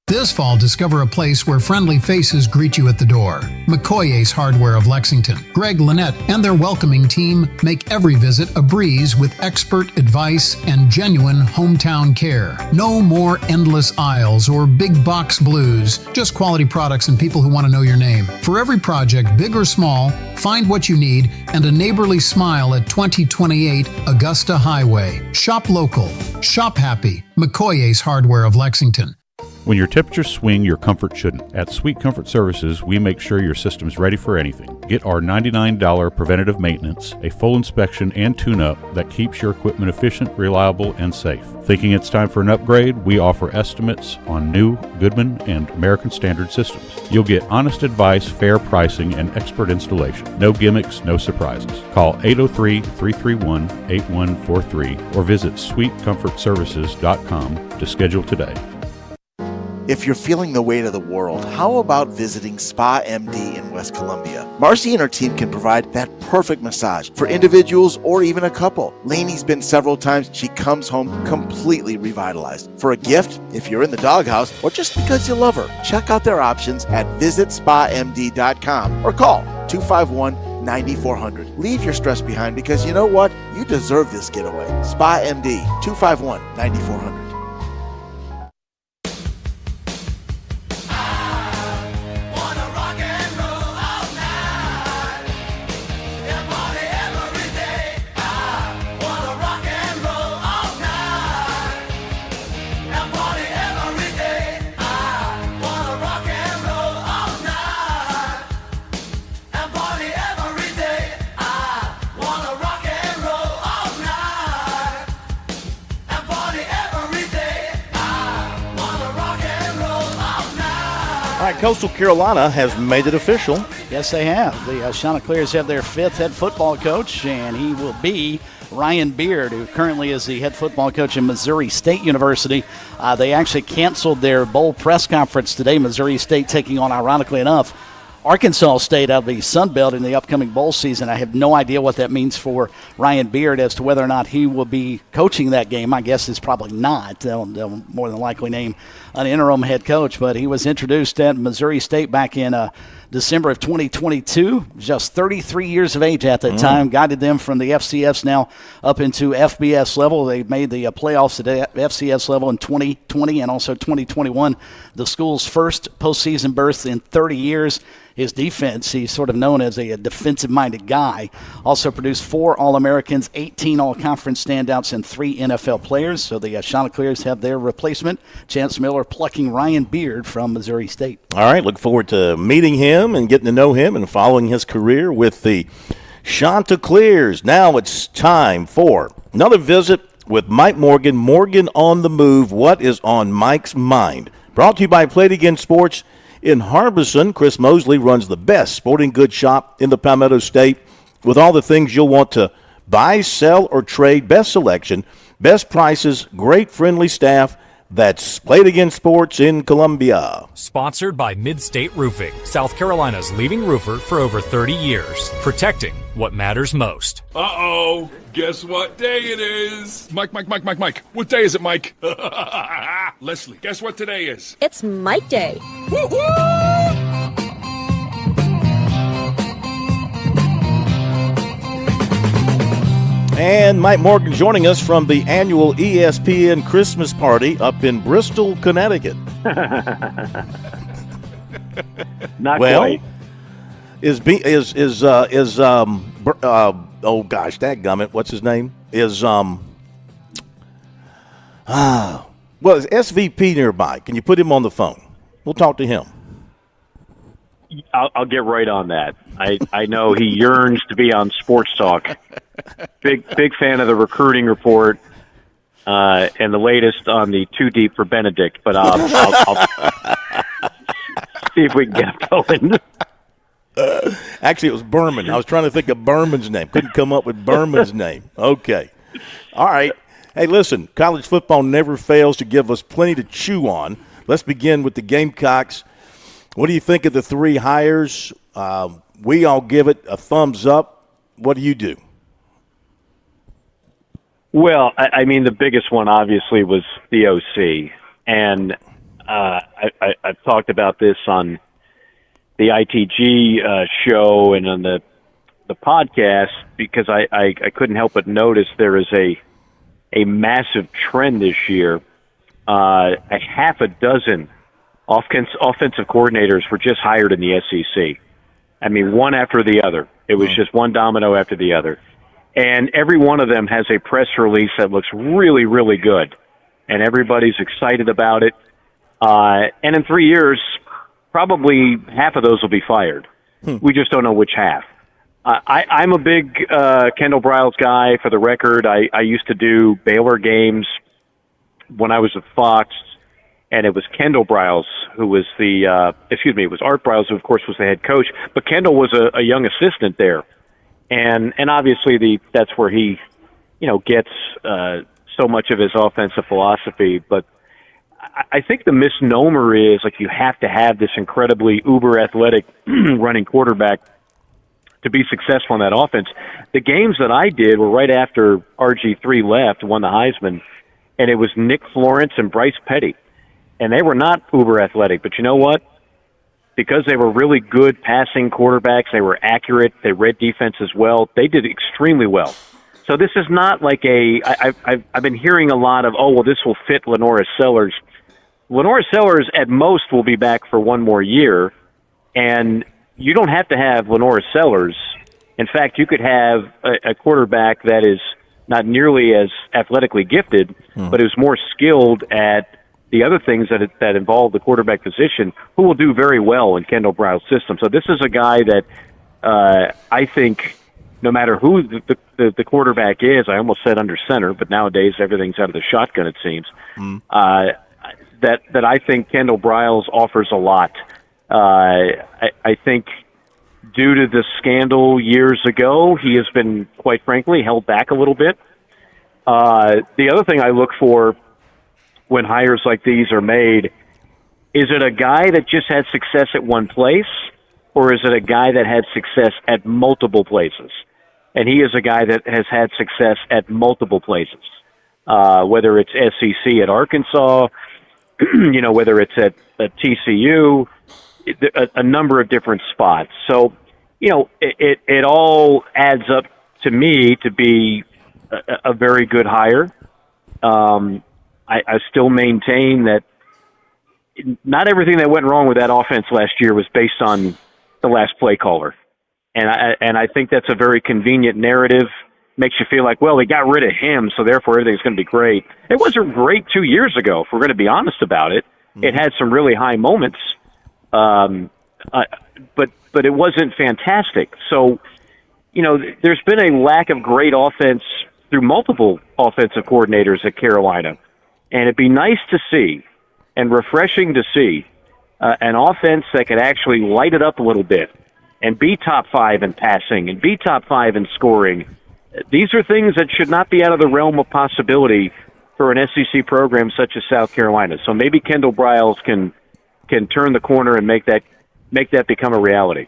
This fall, discover a place where friendly faces greet you at the door. McCoy's Hardware of Lexington. Greg Lynette and their welcoming team make every visit a breeze with expert advice and genuine hometown care. No more endless aisles or big box blues, just quality products and people who want to know your name. For every project, big or small, find what you need and a neighborly smile at 2028 Augusta Highway. Shop local. Shop happy. McCoy's Hardware of Lexington. When your temperatures swing, your comfort shouldn't. At Sweet Comfort Services, we make sure your system's ready for anything. Get our $99 preventative maintenance, a full inspection and tune-up that keeps your equipment efficient, reliable, and safe. Thinking it's time for an upgrade? We offer estimates on new Goodman and American Standard systems. You'll get honest advice, fair pricing, and expert installation. No gimmicks, no surprises. Call 803-331-8143 or visit sweetcomfortservices.com to schedule today. If you're feeling the weight of the world, how about visiting Spa MD in West Columbia? Marcy and her team can provide that perfect massage for individuals or even a couple. Lainey's been several times. She comes home completely revitalized. For a gift, if you're in the doghouse, or just because you love her, check out their options at visitspamd.com or call 251-9400. Leave your stress behind because you know what? You deserve this getaway. Spa MD, 251-9400. Coastal Carolina has made it official. Yes, they have. The Chanticleers have their 5th head football coach, and he will be Ryan Beard, who currently is the head football coach in Missouri State University. They actually canceled their bowl press conference today. Missouri State taking on, ironically enough, Arkansas State out of the Sun Belt in the upcoming bowl season. I have no idea what that means for Ryan Beard as to whether or not he will be coaching that game. My guess is probably not. They'll more than likely name an interim head coach, but he was introduced at Missouri State back in December of 2022, just 33 years of age at that time, guided them from the FCS now up into FBS level. They made the playoffs at the FCS level in 2020 and also 2021, the school's first postseason berth in 30 years. His defense, he's sort of known as a defensive-minded guy, also produced 4 All-Americans, 18 All-Conference standouts, and 3 NFL players. So the Chanticleers have their replacement, Chance Miller, plucking Ryan Beard from Missouri State. All right, look forward to meeting him him and getting to know him and following his career with the Chanticleers. Now it's time for another visit with Mike Morgan. Morgan on the Move. What is on Mike's mind? Brought to you by Play It Again Sports in Harbison. Chris Mosley runs the best sporting goods shop in the Palmetto State with all the things you'll want to buy, sell, or trade. Best selection, best prices, great friendly staff. That's Play It Again Sports in Columbia. Sponsored by Mid-State Roofing, South Carolina's leading roofer for over 30 years, protecting what matters most. Uh-oh, guess what day it is? Mike, what day is it, Mike? Leslie, guess what today is? It's Mike Day. Woo-hoo! And Mike Morgan joining us from the annual ESPN Christmas party up in Bristol, Connecticut. Not well, quite. oh gosh, dadgummit, what's his name? Is is SVP nearby? Can you put him on the phone? We'll talk to him. I'll get right on that. I know he yearns to be on Sports Talk. Big fan of the recruiting report and the latest on the Too Deep for Benedict. But I'll see if we can get going. Actually, it was Berman. I was trying to think of Berman's name. Couldn't come up with Berman's name. Okay. All right. Hey, listen, college football never fails to give us plenty to chew on. Let's begin with the Gamecocks. What do you think of the three hires? We all give it a thumbs up. What do you do? Well, I mean, the biggest one obviously was the OC. And I've talked about this on the ITG show and on the podcast because I couldn't help but notice there is a massive trend this year. A half a dozen offensive coordinators were just hired in the SEC. I mean, one after the other. It was just one domino after the other. And every one of them has a press release that looks really, really good. And everybody's excited about it. And in 3 years, probably half of those will be fired. We just don't know which half. I'm a big Kendall Briles guy, for the record. I used to do Baylor games when I was at Fox, and it was Kendall Briles who was it was Art Briles who, of course, was the head coach. But Kendall was a young assistant there. And obviously that's where he, gets so much of his offensive philosophy. But I think the misnomer is, you have to have this incredibly uber-athletic running quarterback to be successful in that offense. The games that I did were right after RG3 left, won the Heisman, and it was Nick Florence and Bryce Petty. And they were not uber-athletic, but you know what? Because they were really good passing quarterbacks, they were accurate, they read defense as well, they did extremely well. So this is not like I've been hearing a lot of, this will fit Lenora Sellers. Lenora Sellers at most will be back for one more year, and you don't have to have Lenora Sellers. In fact, you could have a quarterback that is not nearly as athletically gifted, but is more skilled at the other things that involve the quarterback position, who will do very well in Kendall Briles' system. So this is a guy that I think no matter who the quarterback is, I almost said under center, but nowadays everything's out of the shotgun, it seems, that I think Kendall Briles offers a lot. I think due to the scandal years ago, he has been, quite frankly, held back a little bit. The other thing I look for when hires like these are made, is it a guy that just had success at one place, or is it a guy that had success at multiple places? And he is a guy that has had success at multiple places, whether it's SEC at Arkansas, whether it's at TCU, a number of different spots. So, it all adds up to me to be a very good hire. I still maintain that not everything that went wrong with that offense last year was based on the last play caller. And I think that's a very convenient narrative. Makes you feel like, they got rid of him, so therefore everything's going to be great. It wasn't great 2 years ago, if we're going to be honest about it. It had some really high moments. but it wasn't fantastic. So, there's been a lack of great offense through multiple offensive coordinators at Carolina, and it'd be nice to see and refreshing to see an offense that could actually light it up a little bit and be top 5 in passing and be top 5 in scoring. These are things that should not be out of the realm of possibility for an SEC program such as South Carolina. So maybe Kendall Briles can turn the corner and make that become a reality.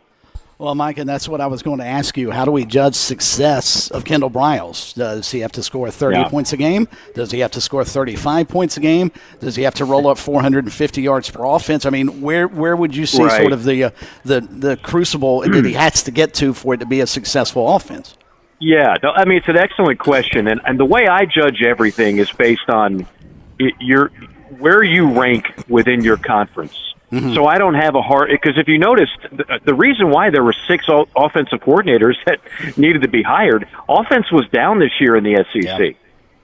Well, Mike, and that's what I was going to ask you. How do we judge success of Kendall Briles? Does he have to score 30 points a game? Does he have to score 35 points a game? Does he have to roll up 450 yards per offense? I mean, where would you see sort of the crucible that he has to get to for it to be a successful offense? Yeah, no, I mean, it's an excellent question, and the way I judge everything is based on where you rank within your conference. Mm-hmm. So I don't have a hard – because if you noticed, the reason why there were 6 offensive coordinators that needed to be hired, offense was down this year in the SEC. Yeah.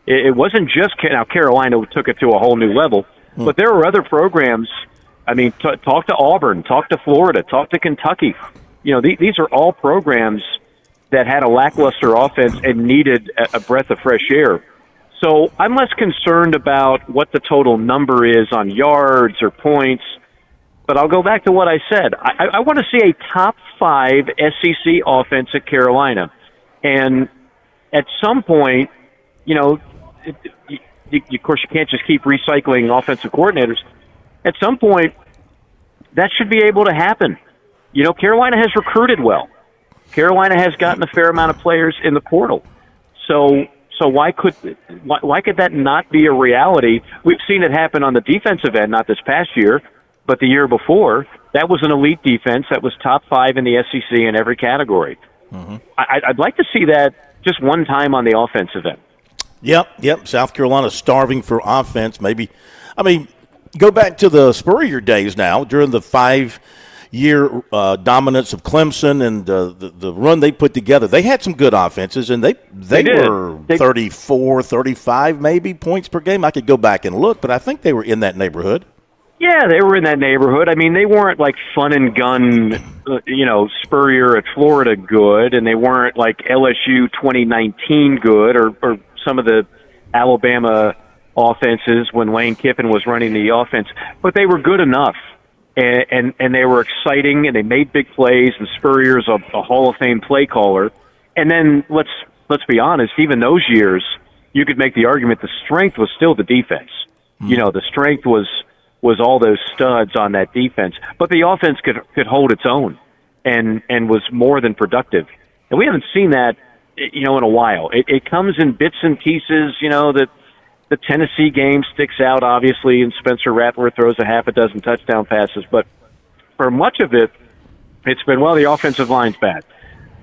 It wasn't just – now, Carolina took it to a whole new level, but there were other programs. I mean, talk to Auburn, talk to Florida, talk to Kentucky. These are all programs that had a lackluster offense and needed a breath of fresh air. So I'm less concerned about what the total number is on yards or points. But I'll go back to what I said. I want to see a top 5 SEC offense at Carolina. And at some point, of course, you can't just keep recycling offensive coordinators. At some point, that should be able to happen. Carolina has recruited well. Carolina has gotten a fair amount of players in the portal. So why could that not be a reality? We've seen it happen on the defensive end, not this past year, but the year before. That was an elite defense that was top 5 in the SEC in every category. Mm-hmm. I'd like to see that just one time on the offensive end. Yep. South Carolina starving for offense. Maybe, go back to the Spurrier days now during the 5-year dominance of Clemson and the run they put together. They had some good offenses, and they were 34, 35 maybe points per game. I could go back and look, but I think they were in that neighborhood. Yeah, they were in that neighborhood. I mean, they weren't like fun and gun, Spurrier at Florida good, and they weren't like LSU 2019 good or some of the Alabama offenses when Lane Kiffin was running the offense. But they were good enough, and they were exciting, and they made big plays, and Spurrier's a Hall of Fame play caller. And then let's be honest, even those years, you could make the argument the strength was still the defense. Mm-hmm. The strength was all those studs on that defense. But the offense could hold its own and was more than productive. And we haven't seen that, in a while. It comes in bits and pieces, that the Tennessee game sticks out, obviously, and Spencer Rattler throws a half a dozen touchdown passes. But for much of it, it's been, the offensive line's bad.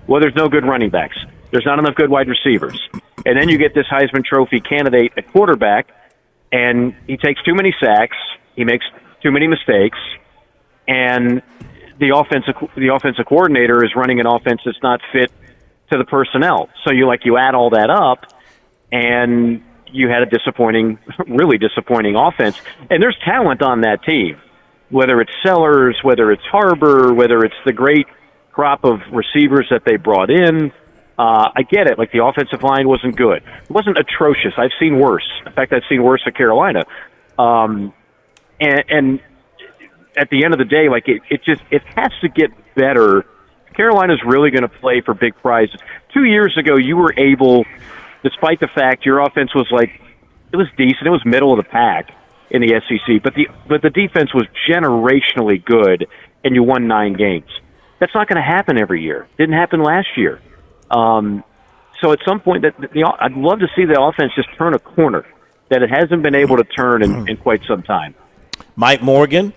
Well, there's no good running backs. There's not enough good wide receivers. And then you get this Heisman Trophy candidate at quarterback, and he takes too many sacks. He makes too many mistakes, and the offensive coordinator is running an offense that's not fit to the personnel. So you add all that up, and you had a really disappointing offense. And there's talent on that team, whether it's Sellers, whether it's Harbor, whether it's the great crop of receivers that they brought in. I get it. The offensive line wasn't good. It wasn't atrocious. I've seen worse. In fact, I've seen worse at Carolina. And at the end of the day, it has to get better. Carolina's really going to play for big prizes. 2 years ago, you were able, despite the fact your offense was it was decent, it was middle of the pack in the SEC, but the defense was generationally good, and you won 9 games. That's not going to happen every year. Didn't happen last year. So at some point, I'd love to see the offense just turn a corner that it hasn't been able to turn in quite some time. Mike Morgan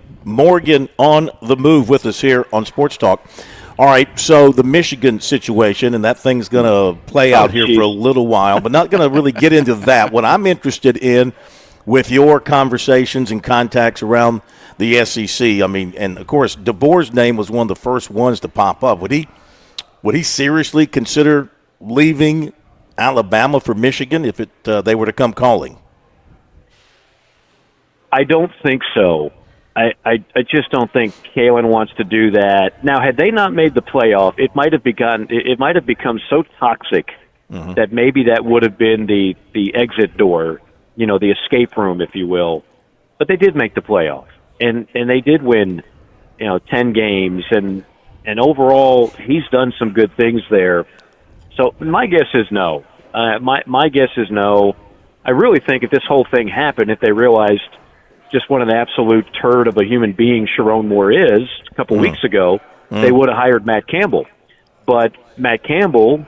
on the move with us here on Sports Talk. All right, so the Michigan situation, and that thing's going to play out here for a little while, but not going to really get into that. What I'm interested in with your conversations and contacts around the SEC, and of course, DeBoer's name was one of the first ones to pop up. Would he seriously consider leaving Alabama for Michigan if they were to come calling? I don't think so. I just don't think Kalen wants to do that. Now, had they not made the playoff, it might have become so toxic that maybe that would have been the exit door, the escape room, if you will. But they did make the playoff, and they did win, 10 games, and overall he's done some good things there. So my guess is no. My guess is no. I really think if this whole thing happened, if they realized just what an absolute turd of a human being Sharon Moore is a couple weeks ago, they would have hired Matt Campbell. But Matt Campbell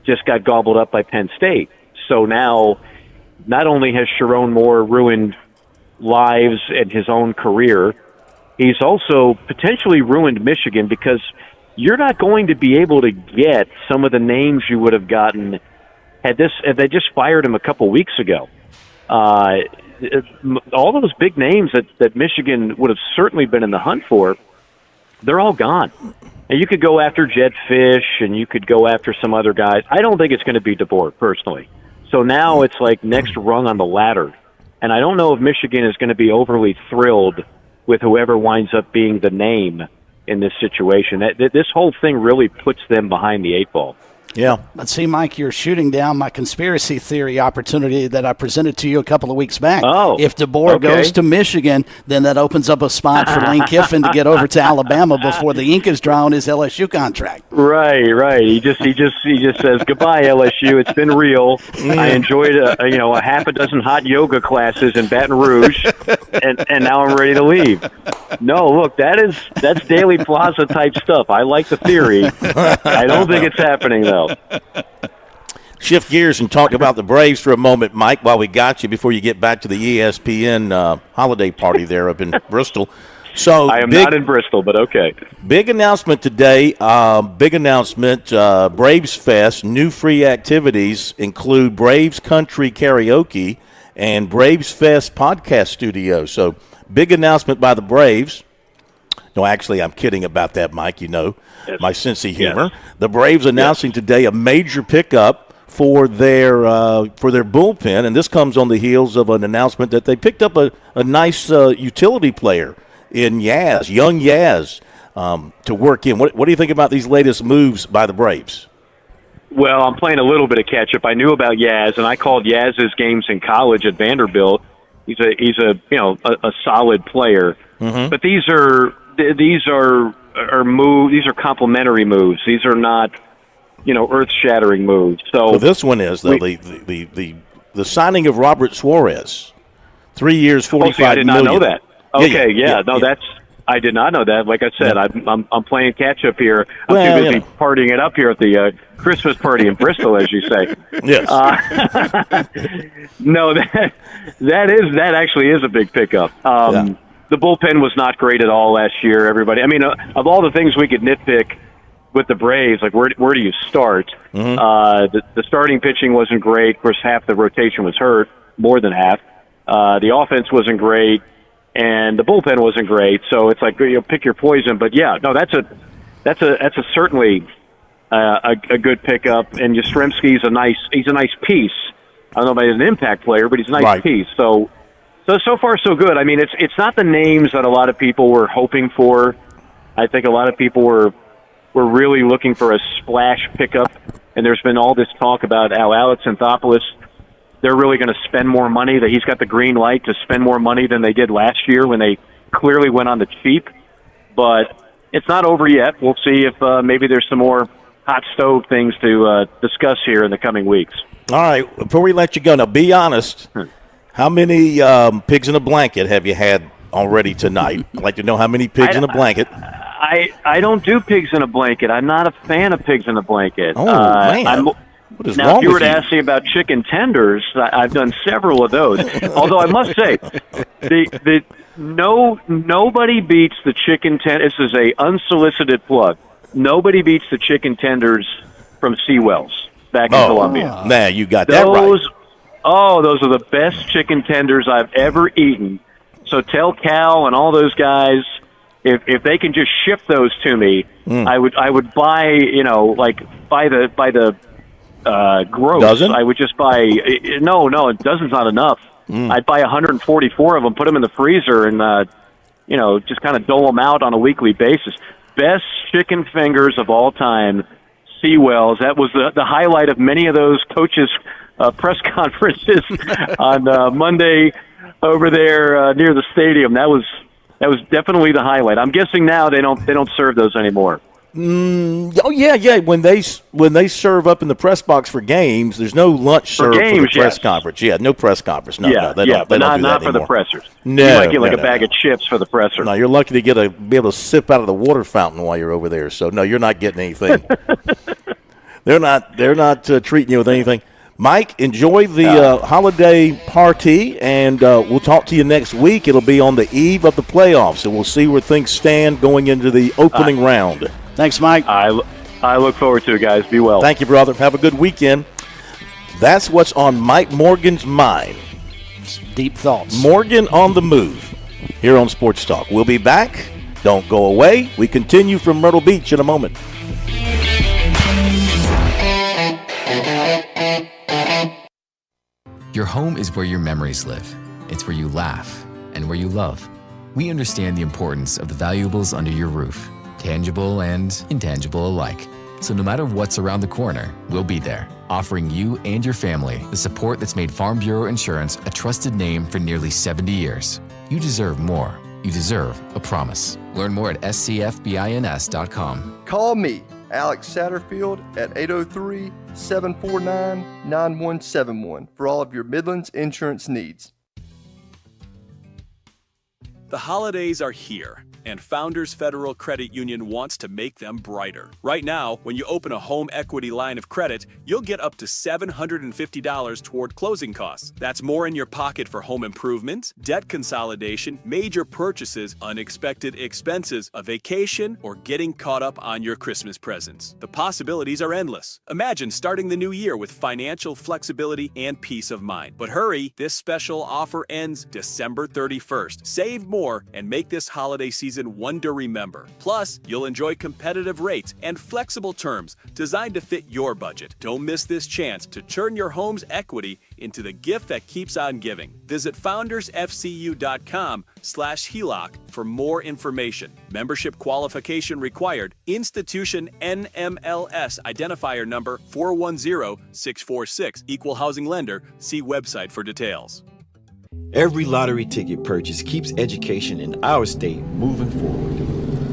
just got gobbled up by Penn State. So now not only has Sharon Moore ruined lives and his own career, he's also potentially ruined Michigan, because you're not going to be able to get some of the names you would have gotten had they just fired him a couple weeks ago. All those big names that Michigan would have certainly been in the hunt for, they're all gone. And you could go after Jed Fish, and you could go after some other guys. I don't think it's going to be DeBoer, personally. So now it's like next rung on the ladder. And I don't know if Michigan is going to be overly thrilled with whoever winds up being the name in this situation. This whole thing really puts them behind the 8 ball. Yeah. But see, Mike, you're shooting down my conspiracy theory opportunity that I presented to you a couple of weeks back. Oh, if DeBoer goes to Michigan, then that opens up a spot for Lane Kiffin to get over to Alabama before the ink is dry on his LSU contract. Right. He just says goodbye, LSU. It's been real. I enjoyed a half a dozen hot yoga classes in Baton Rouge, and now I'm ready to leave. No, look, that's Daily Plaza type stuff. I like the theory. I don't think it's happening though. Shift gears and talk about the Braves for a moment, Mike, while we got you, before you get back to the ESPN holiday party there up in Bristol. So I am not in Bristol, but okay. Big announcement today. Braves Fest. New free activities include Braves Country Karaoke and Braves Fest podcast studio. So big announcement by the Braves. No, actually, I'm kidding about that, Mike. My sense of humor. Yes. The Braves announcing today a major pickup for their bullpen, and this comes on the heels of an announcement that they picked up a nice utility player in young Yaz, to work in. What do you think about these latest moves by the Braves? Well, I'm playing a little bit of catch up. I knew about Yaz, and I called Yaz's games in college at Vanderbilt. He's a solid player, but these are moves. These are complimentary moves. These are not, earth-shattering moves. So this one is though the signing of Robert Suarez, 3 years, $45 million. I did not know that. Okay, I did not know that. Like I said, I'm playing catch up here. I'm too busy partying it up here at the Christmas party in Bristol, as you say. Yes. No, that actually is a big pickup. The bullpen was not great at all last year, everybody. I mean, of all the things we could nitpick with the Braves, like where do you start? The starting pitching wasn't great. Of course, half the rotation was hurt, more than half. The offense wasn't great, and the bullpen wasn't great. So it's like, pick your poison. But yeah, no, that's a certainly a good pickup. And Yastrzemski's he's a nice piece. I don't know if he's an impact player, but he's a nice piece. So far, so good. I mean, it's not the names that a lot of people were hoping for. I think a lot of people were really looking for a splash pickup, and there's been all this talk about how Alex Anthopoulos, they're really going to spend more money, that he's got the green light to spend more money than they did last year when they clearly went on the cheap. But it's not over yet. We'll see if maybe there's some more hot stove things to discuss here in the coming weeks. All right, before we let you go, now be honest. How many pigs in a blanket have you had already tonight? I'd like to know how many pigs in a blanket. I don't do pigs in a blanket. I'm not a fan of pigs in a blanket. Oh, man. What is now, wrong if you were with to you? ask me about chicken tenders, I've done several of those. Although I must say, nobody beats the chicken tenders. This is a unsolicited plug. Nobody beats the chicken tenders from Seawell's back in Columbia. Nah, you got that right. Oh, those are the best chicken tenders I've ever eaten. So tell Cal and all those guys, if they can just ship those to me, I would buy, by the gross. Dozen? I would just buy. No, a dozen's not enough. I'd buy 144 of them, put them in the freezer, and just kind of dole them out on a weekly basis. Best chicken fingers of all time, Seawells. That was the highlight of many of those coaches' press conferences on Monday over there near the stadium. That was definitely the highlight. I'm guessing now they don't serve those anymore. Oh yeah. When they serve up in the press box for games, there's no lunch served for the press conference. Yeah, no press conference. No, they don't do that not for anymore. the pressers. No, you might get like a bag of chips for the presser. No, you're lucky to be able to sip out of the water fountain while you're over there. So no, you're not getting anything. They're not treating you with anything. Mike, enjoy the holiday party, and we'll talk to you next week. It'll be on the eve of the playoffs, and we'll see where things stand going into the opening round. Thanks, Mike. I look forward to it, guys. Be well. Thank you, brother. Have a good weekend. That's what's on Mike Morgan's mind. Deep thoughts. Morgan on the move here on Sports Talk. We'll be back. Don't go away. We continue from Myrtle Beach in a moment. Your home is where your memories live. It's where you laugh and where you love. We understand the importance of the valuables under your roof, tangible and intangible alike. So no matter what's around the corner, we'll be there, offering you and your family the support that's made Farm Bureau Insurance a trusted name for nearly 70 years. You deserve more. You deserve a promise. Learn more at scfbins.com. Call me, Alex Satterfield, at 803-749-9171 for all of your Midlands insurance needs. The holidays are here, and Founders Federal Credit Union wants to make them brighter. Right now, when you open a home equity line of credit, you'll get up to $750 toward closing costs. That's more in your pocket for home improvements, debt consolidation, major purchases, unexpected expenses, a vacation, or getting caught up on your Christmas presents. The possibilities are endless. Imagine starting the new year with financial flexibility and peace of mind. But hurry, this special offer ends December 31st. Save more and make this holiday season one to remember. Plus, you'll enjoy competitive rates and flexible terms designed to fit your budget. Don't miss this chance to turn your home's equity into the gift that keeps on giving. Visit foundersfcu.com/HELOC for more information. Membership qualification required. Institution NMLS identifier number 410646. Equal housing lender. See website for details. Every lottery ticket purchase keeps education in our state moving forward.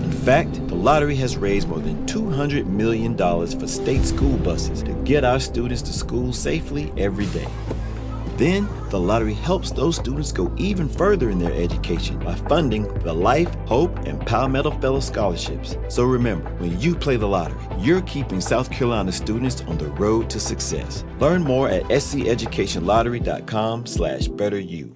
In fact, the lottery has raised more than $200 million for state school buses to get our students to school safely every day. Then, the lottery helps those students go even further in their education by funding the Life, Hope, and Palmetto Fellow Scholarships. So remember, when you play the lottery, you're keeping South Carolina students on the road to success. Learn more at sceducationlottery.com/betteryou.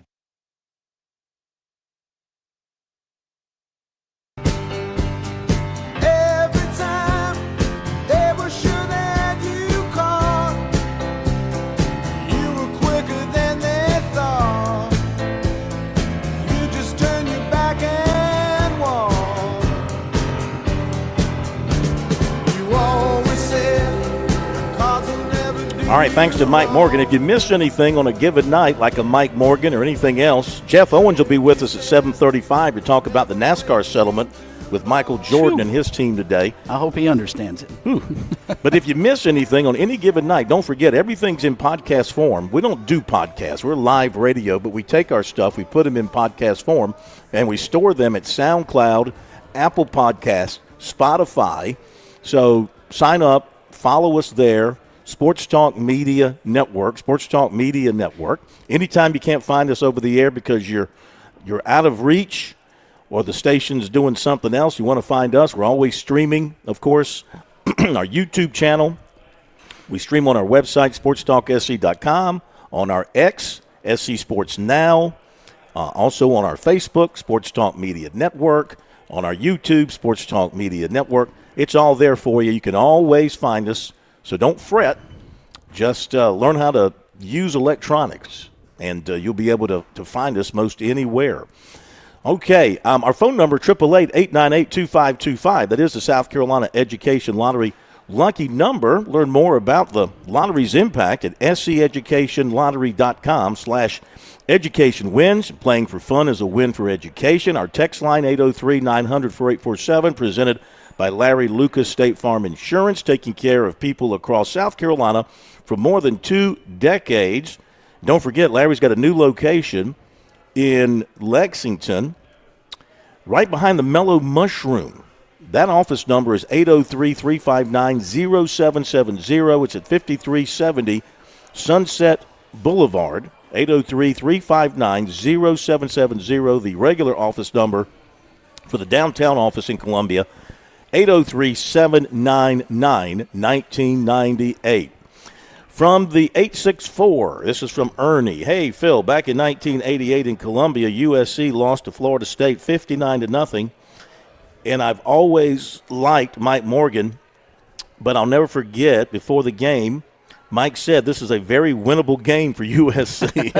All right, thanks to Mike Morgan. If you missed anything on a given night, like a Mike Morgan or anything else, Jeff Owens will be with us at 7:35 to talk about the NASCAR settlement with Michael Jordan and his team today. I hope he understands it. But if you miss anything on any given night, don't forget, everything's in podcast form. We don't do podcasts. We're live radio, but we take our stuff, we put them in podcast form, and we store them at SoundCloud, Apple Podcasts, Spotify. So sign up, follow us there. Sports Talk Media Network, Sports Talk Media Network. Anytime you can't find us over the air because you're out of reach or the station's doing something else, you want to find us, we're always streaming, of course, our YouTube channel. We stream on our website, SportsTalkSC.com, on our X, SC Sports Now, also on our Facebook, Sports Talk Media Network, on our YouTube, Sports Talk Media Network. It's all there for you. You can always find us. So don't fret. Just learn how to use electronics, and you'll be able to find us most anywhere. Okay, our phone number, 888-898-2525. That is the South Carolina Education Lottery lucky number. Learn more about the lottery's impact at sceducationlottery.com/education wins. Playing for fun is a win for education. Our text line 803-900-4847, presented by Larry Lucas State Farm Insurance, taking care of people across South Carolina for more than 2 decades. Don't forget, Larry's got a new location in Lexington, right behind the Mellow Mushroom. That office number is 803-359-0770. It's at 5370 Sunset Boulevard, 803-359-0770. The regular office number for the downtown office in Columbia, 803-799-1998. From the 864, this is from Ernie. Hey, Phil, back in 1988 in Columbia, USC lost to Florida State 59-0. And I've always liked Mike Morgan, but I'll never forget, before the game, Mike said this is a very winnable game for USC.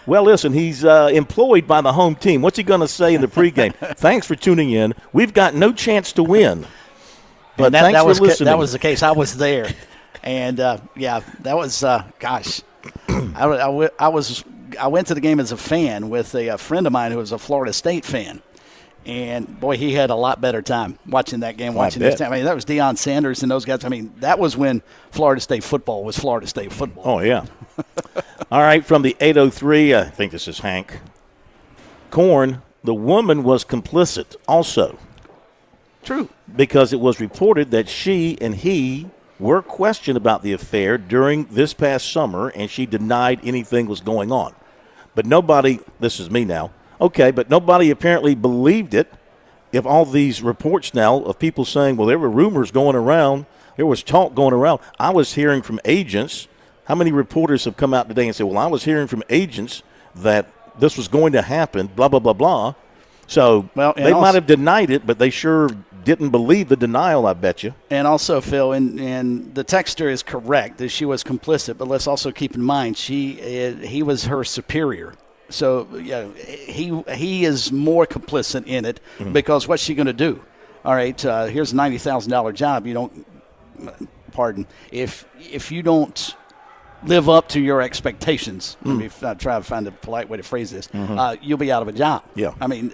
Well, listen, he's employed by the home team. What's he going to say in the pregame? Thanks for tuning in. We've got no chance to win. But thanks for listening. That was the case. I was there. And, that was, gosh, I went to the game as a fan with a friend of mine who was a Florida State fan. And, boy, he had a lot better time watching that game, watching this time. I mean, that was Deion Sanders and those guys. I mean, that was when Florida State football was Florida State football. Oh, yeah. All right, from the 803, I think this is Hank. Corn, the woman was complicit also. True. Because it was reported that she and he were questioned about the affair during this past summer, and she denied anything was going on. But nobody, this is me now, okay, but nobody apparently believed it. If all these reports now of people saying, well, there were rumors going around, there was talk going around. I was hearing from agents. How many reporters have come out today and said, well, I was hearing from agents that this was going to happen, blah, blah, blah, blah. So they might have denied it, but they sure didn't believe the denial, I bet you. And also, Phil, and the texter is correct that she was complicit, but let's also keep in mind he was her superior. So he is more complicit in it because what's she going to do? All right, here's a $90,000 job. You don't, if you don't live up to your expectations, let me try to find a polite way to phrase this, you'll be out of a job. Yeah. I mean,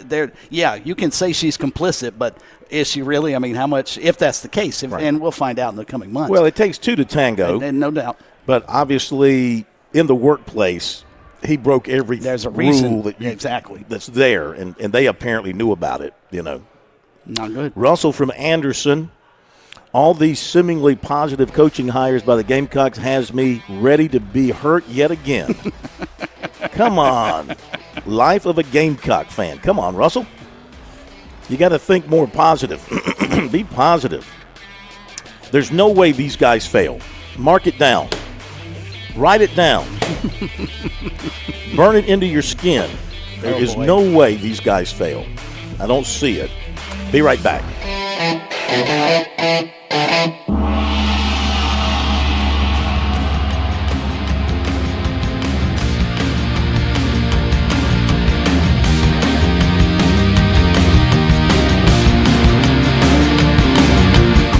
you can say she's complicit, but is she really? I mean, how much, if that's the case, and we'll find out in the coming months. Well, it takes two to tango. And no doubt. But obviously, in the workplace, he broke every rule that's there, and they apparently knew about it, you know. Not good. Russell from Anderson. All these seemingly positive coaching hires by the Gamecocks has me ready to be hurt yet again. Come on. Life of a Gamecock fan. Come on, Russell. You got to think more positive. Be positive. There's no way these guys fail. Mark it down. Write it down. Burn it into your skin. There is no way these guys fail. I don't see it. Be right back.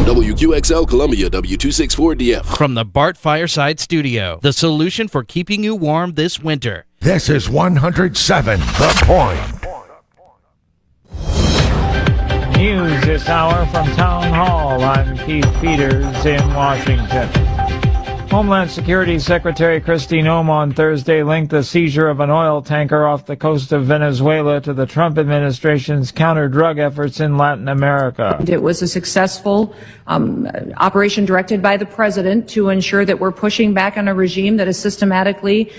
WQXL Columbia, W264DF. From the Bart Fireside Studio, the solution for keeping you warm this winter. This is 107 The Point. News this hour from Town Hall. I'm Keith Peters in Washington. Homeland Security Secretary Kristi Noem on Thursday linked the seizure of an oil tanker off the coast of Venezuela to the Trump administration's counter-drug efforts in Latin America. It was a successful operation directed by the president to ensure that we're pushing back on a regime that is systematically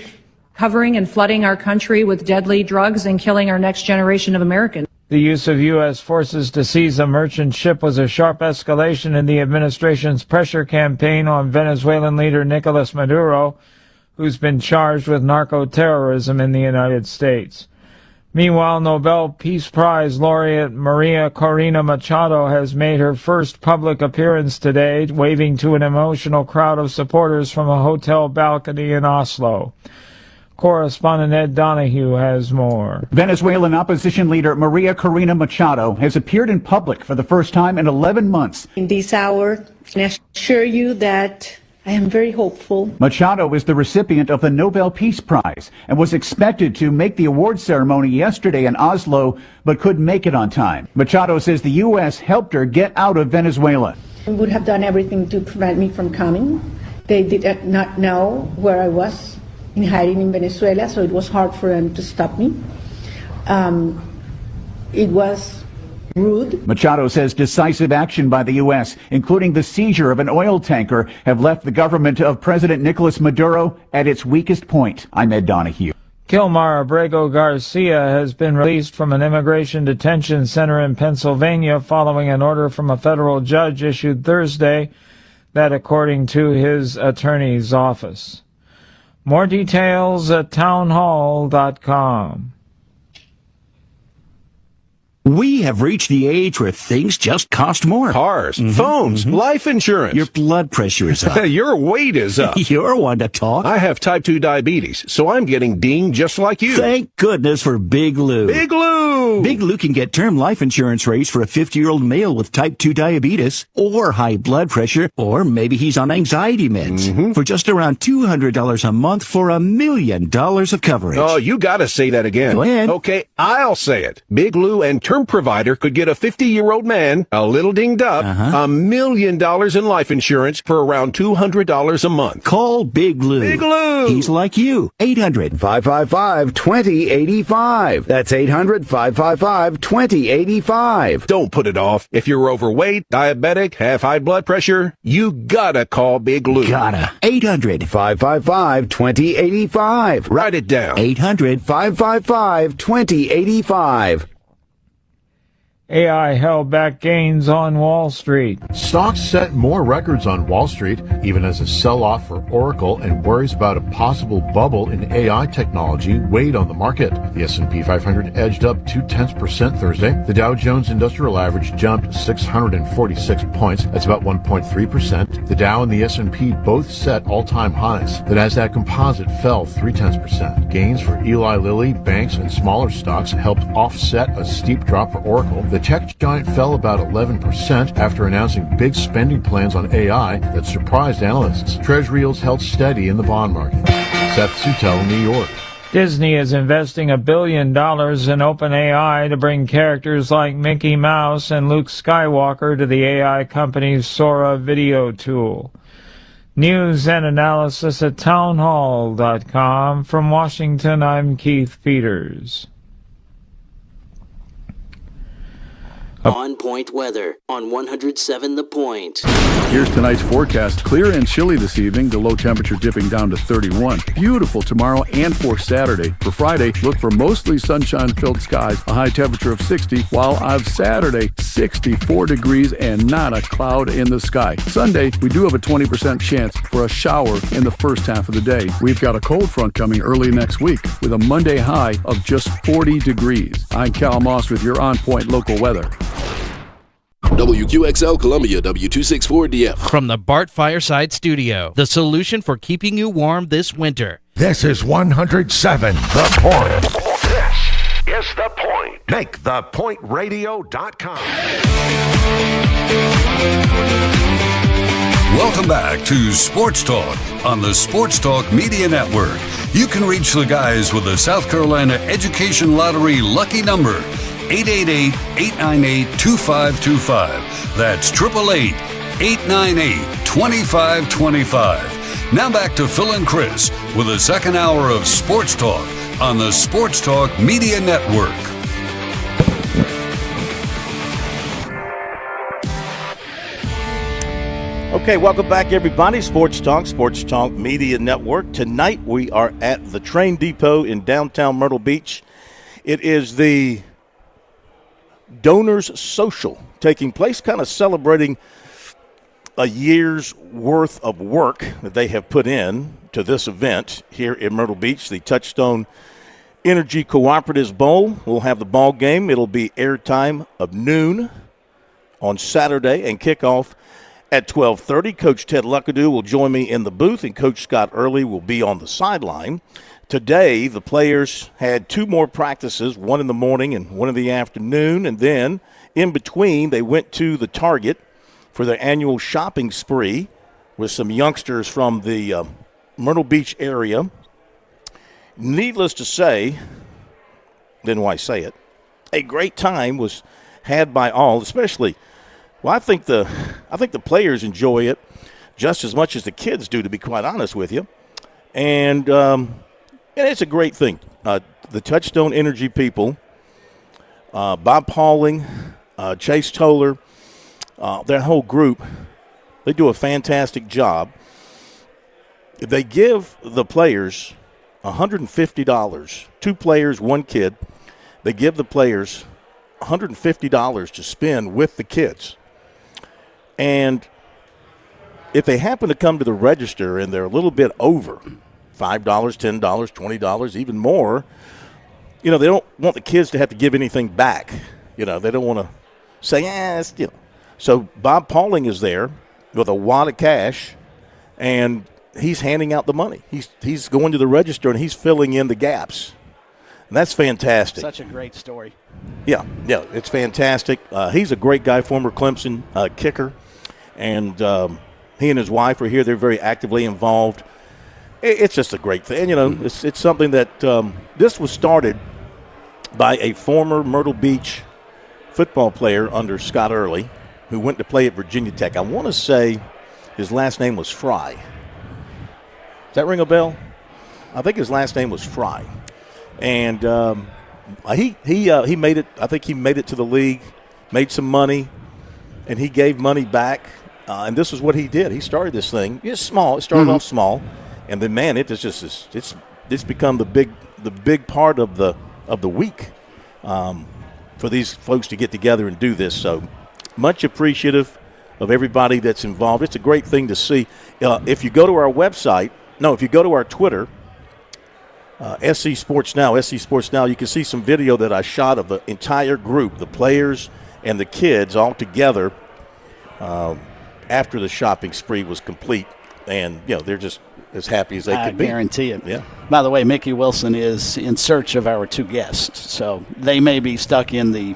covering and flooding our country with deadly drugs and killing our next generation of Americans. The use of U.S. forces to seize a merchant ship was a sharp escalation in the administration's pressure campaign on Venezuelan leader Nicolas Maduro, who's been charged with narco-terrorism in the United States. Meanwhile, Nobel Peace Prize laureate Maria Corina Machado has made her first public appearance today, waving to an emotional crowd of supporters from a hotel balcony in Oslo. Correspondent Ed Donahue has more. Venezuelan opposition leader Maria Corina Machado has appeared in public for the first time in 11 months. In this hour, and I assure you that I am very hopeful. Machado is the recipient of the Nobel Peace Prize and was expected to make the award ceremony yesterday in Oslo, but couldn't make it on time. Machado says the U.S. helped her get out of Venezuela. I would have done everything to prevent me from coming. They did not know where I was in hiding in Venezuela, so it was hard for them to stop me. It was rude. Machado says decisive action by the U.S., including the seizure of an oil tanker, have left the government of President Nicolas Maduro at its weakest point. I'm Ed Donahue. Kilmar Abrego Garcia has been released from an immigration detention center in Pennsylvania following an order from a federal judge issued Thursday, that according to his attorney's office. More details at townhall.com. We have reached the age where things just cost more. Cars, phones, life insurance. Your blood pressure is up. Your weight is up. You're one to talk. I have type 2 diabetes, so I'm getting dinged just like you. Thank goodness for Big Lou. Big Lou! Big Lou can get term life insurance rates for a 50-year-old male with type 2 diabetes or high blood pressure, or maybe he's on anxiety meds for just around $200 a month for $1 million of coverage. Oh, you gotta say that again. Go ahead. Okay, I'll say it. Big Lou and term provider could get a 50-year-old man, a little dinged up, $1 million in life insurance for around $200 a month. Call Big Lou. Big Lou! He's like you. 800-555-2085. That's 800-555-2085. Don't put it off. If you're overweight, diabetic, have high blood pressure, you gotta call Big Lou. Gotta. 800-555-2085. Write it down. 800-555-2085. AI held back gains on Wall Street. Stocks set more records on Wall Street, even as a sell-off for Oracle and worries about a possible bubble in AI technology weighed on the market. The S&P 500 edged up 0.2% Thursday. The Dow Jones Industrial Average jumped 646 points. That's about 1.3%. The Dow and the S&P both set all-time highs. The Nasdaq Composite fell 0.3%. Gains for Eli Lilly, banks, and smaller stocks helped offset a steep drop for Oracle. The tech giant fell about 11% after announcing big spending plans on AI that surprised analysts. Treasury yields held steady in the bond market. Seth Sutel, New York. Disney is investing $1 billion in OpenAI to bring characters like Mickey Mouse and Luke Skywalker to the AI company's Sora video tool. News and analysis at townhall.com. From Washington, I'm Keith Peters. On-point weather on 107 The Point. Here's tonight's forecast. Clear and chilly this evening, the low temperature dipping down to 31. Beautiful tomorrow and for Saturday. For Friday, look for mostly sunshine-filled skies, a high temperature of 60, while on Saturday, 64 degrees and not a cloud in the sky. Sunday, we do have a 20% chance for a shower in the first half of the day. We've got a cold front coming early next week with a Monday high of just 40 degrees. I'm Cal Moss with your on-point local weather. WQXL Columbia, W264DF. From the Bart Fireside Studio, the solution for keeping you warm this winter. This is 107 The Point. This is The Point. Make thepointradio.com. Welcome back to Sports Talk on the Sports Talk Media Network. You can reach the guys with the South Carolina Education Lottery lucky number, 888-898-2525. That's 888-898-2525. Now back to Phil and Chris with the second hour of Sports Talk on the Sports Talk Media Network. Okay, welcome back, everybody. Sports Talk Media Network. Tonight we are at the Train Depot in downtown Myrtle Beach. It is the Donors Social taking place, kind of celebrating a year's worth of work that they have put in to this event here in Myrtle Beach. The Touchstone Energy Cooperatives Bowl will have the ball game. It'll be airtime of noon on Saturday and kickoff at 12:30. Coach Ted Luckadoo will join me in the booth, and Coach Scott Early will be on the sideline. Today, the players had 2 more practices, one in the morning and one in the afternoon, and then in between, they went to the Target for their annual shopping spree with some youngsters from the Myrtle Beach area. Needless to say, didn't want to say it, a great time was had by all, especially, well, I think the players enjoy it just as much as the kids do, to be quite honest with you. And it's a great thing. The Touchstone Energy people, Bob Pauling, Chase Toller, their whole group, they do a fantastic job. They give the players $150, 2 players, 1 kid. They give the players $150 to spend with the kids. And if they happen to come to the register and they're a little bit over, $5, $10, $20, even more, they don't want the kids to have to give anything back. They don't want to say, So Bob Pauling is there with a wad of cash, and he's handing out the money. He's going to the register, and he's filling in the gaps. And that's fantastic. Such a great story. Yeah, it's fantastic. He's a great guy, former Clemson kicker, and he and his wife are here. They're very actively involved. It's just a great thing. It's something that this was started by a former Myrtle Beach football player under Scott Early who went to play at Virginia Tech. I want to say his last name was Fry. Does that ring a bell? I think his last name was Fry. And he made it. I think he made it to the league, made some money, and he gave money back. And this is what he did. He started this thing. It's small. It started off small, and then it's become the big part of the week for these folks to get together and do this. So much appreciative of everybody that's involved. It's a great thing to see. If you go to our website, if you go to our Twitter. SC Sports Now, you can see some video that I shot of the entire group, the players and the kids all together after the shopping spree was complete. And, they're just as happy as they could be. I guarantee it. Yeah. By the way, Mickey Wilson is in search of our 2 guests. So they may be stuck in the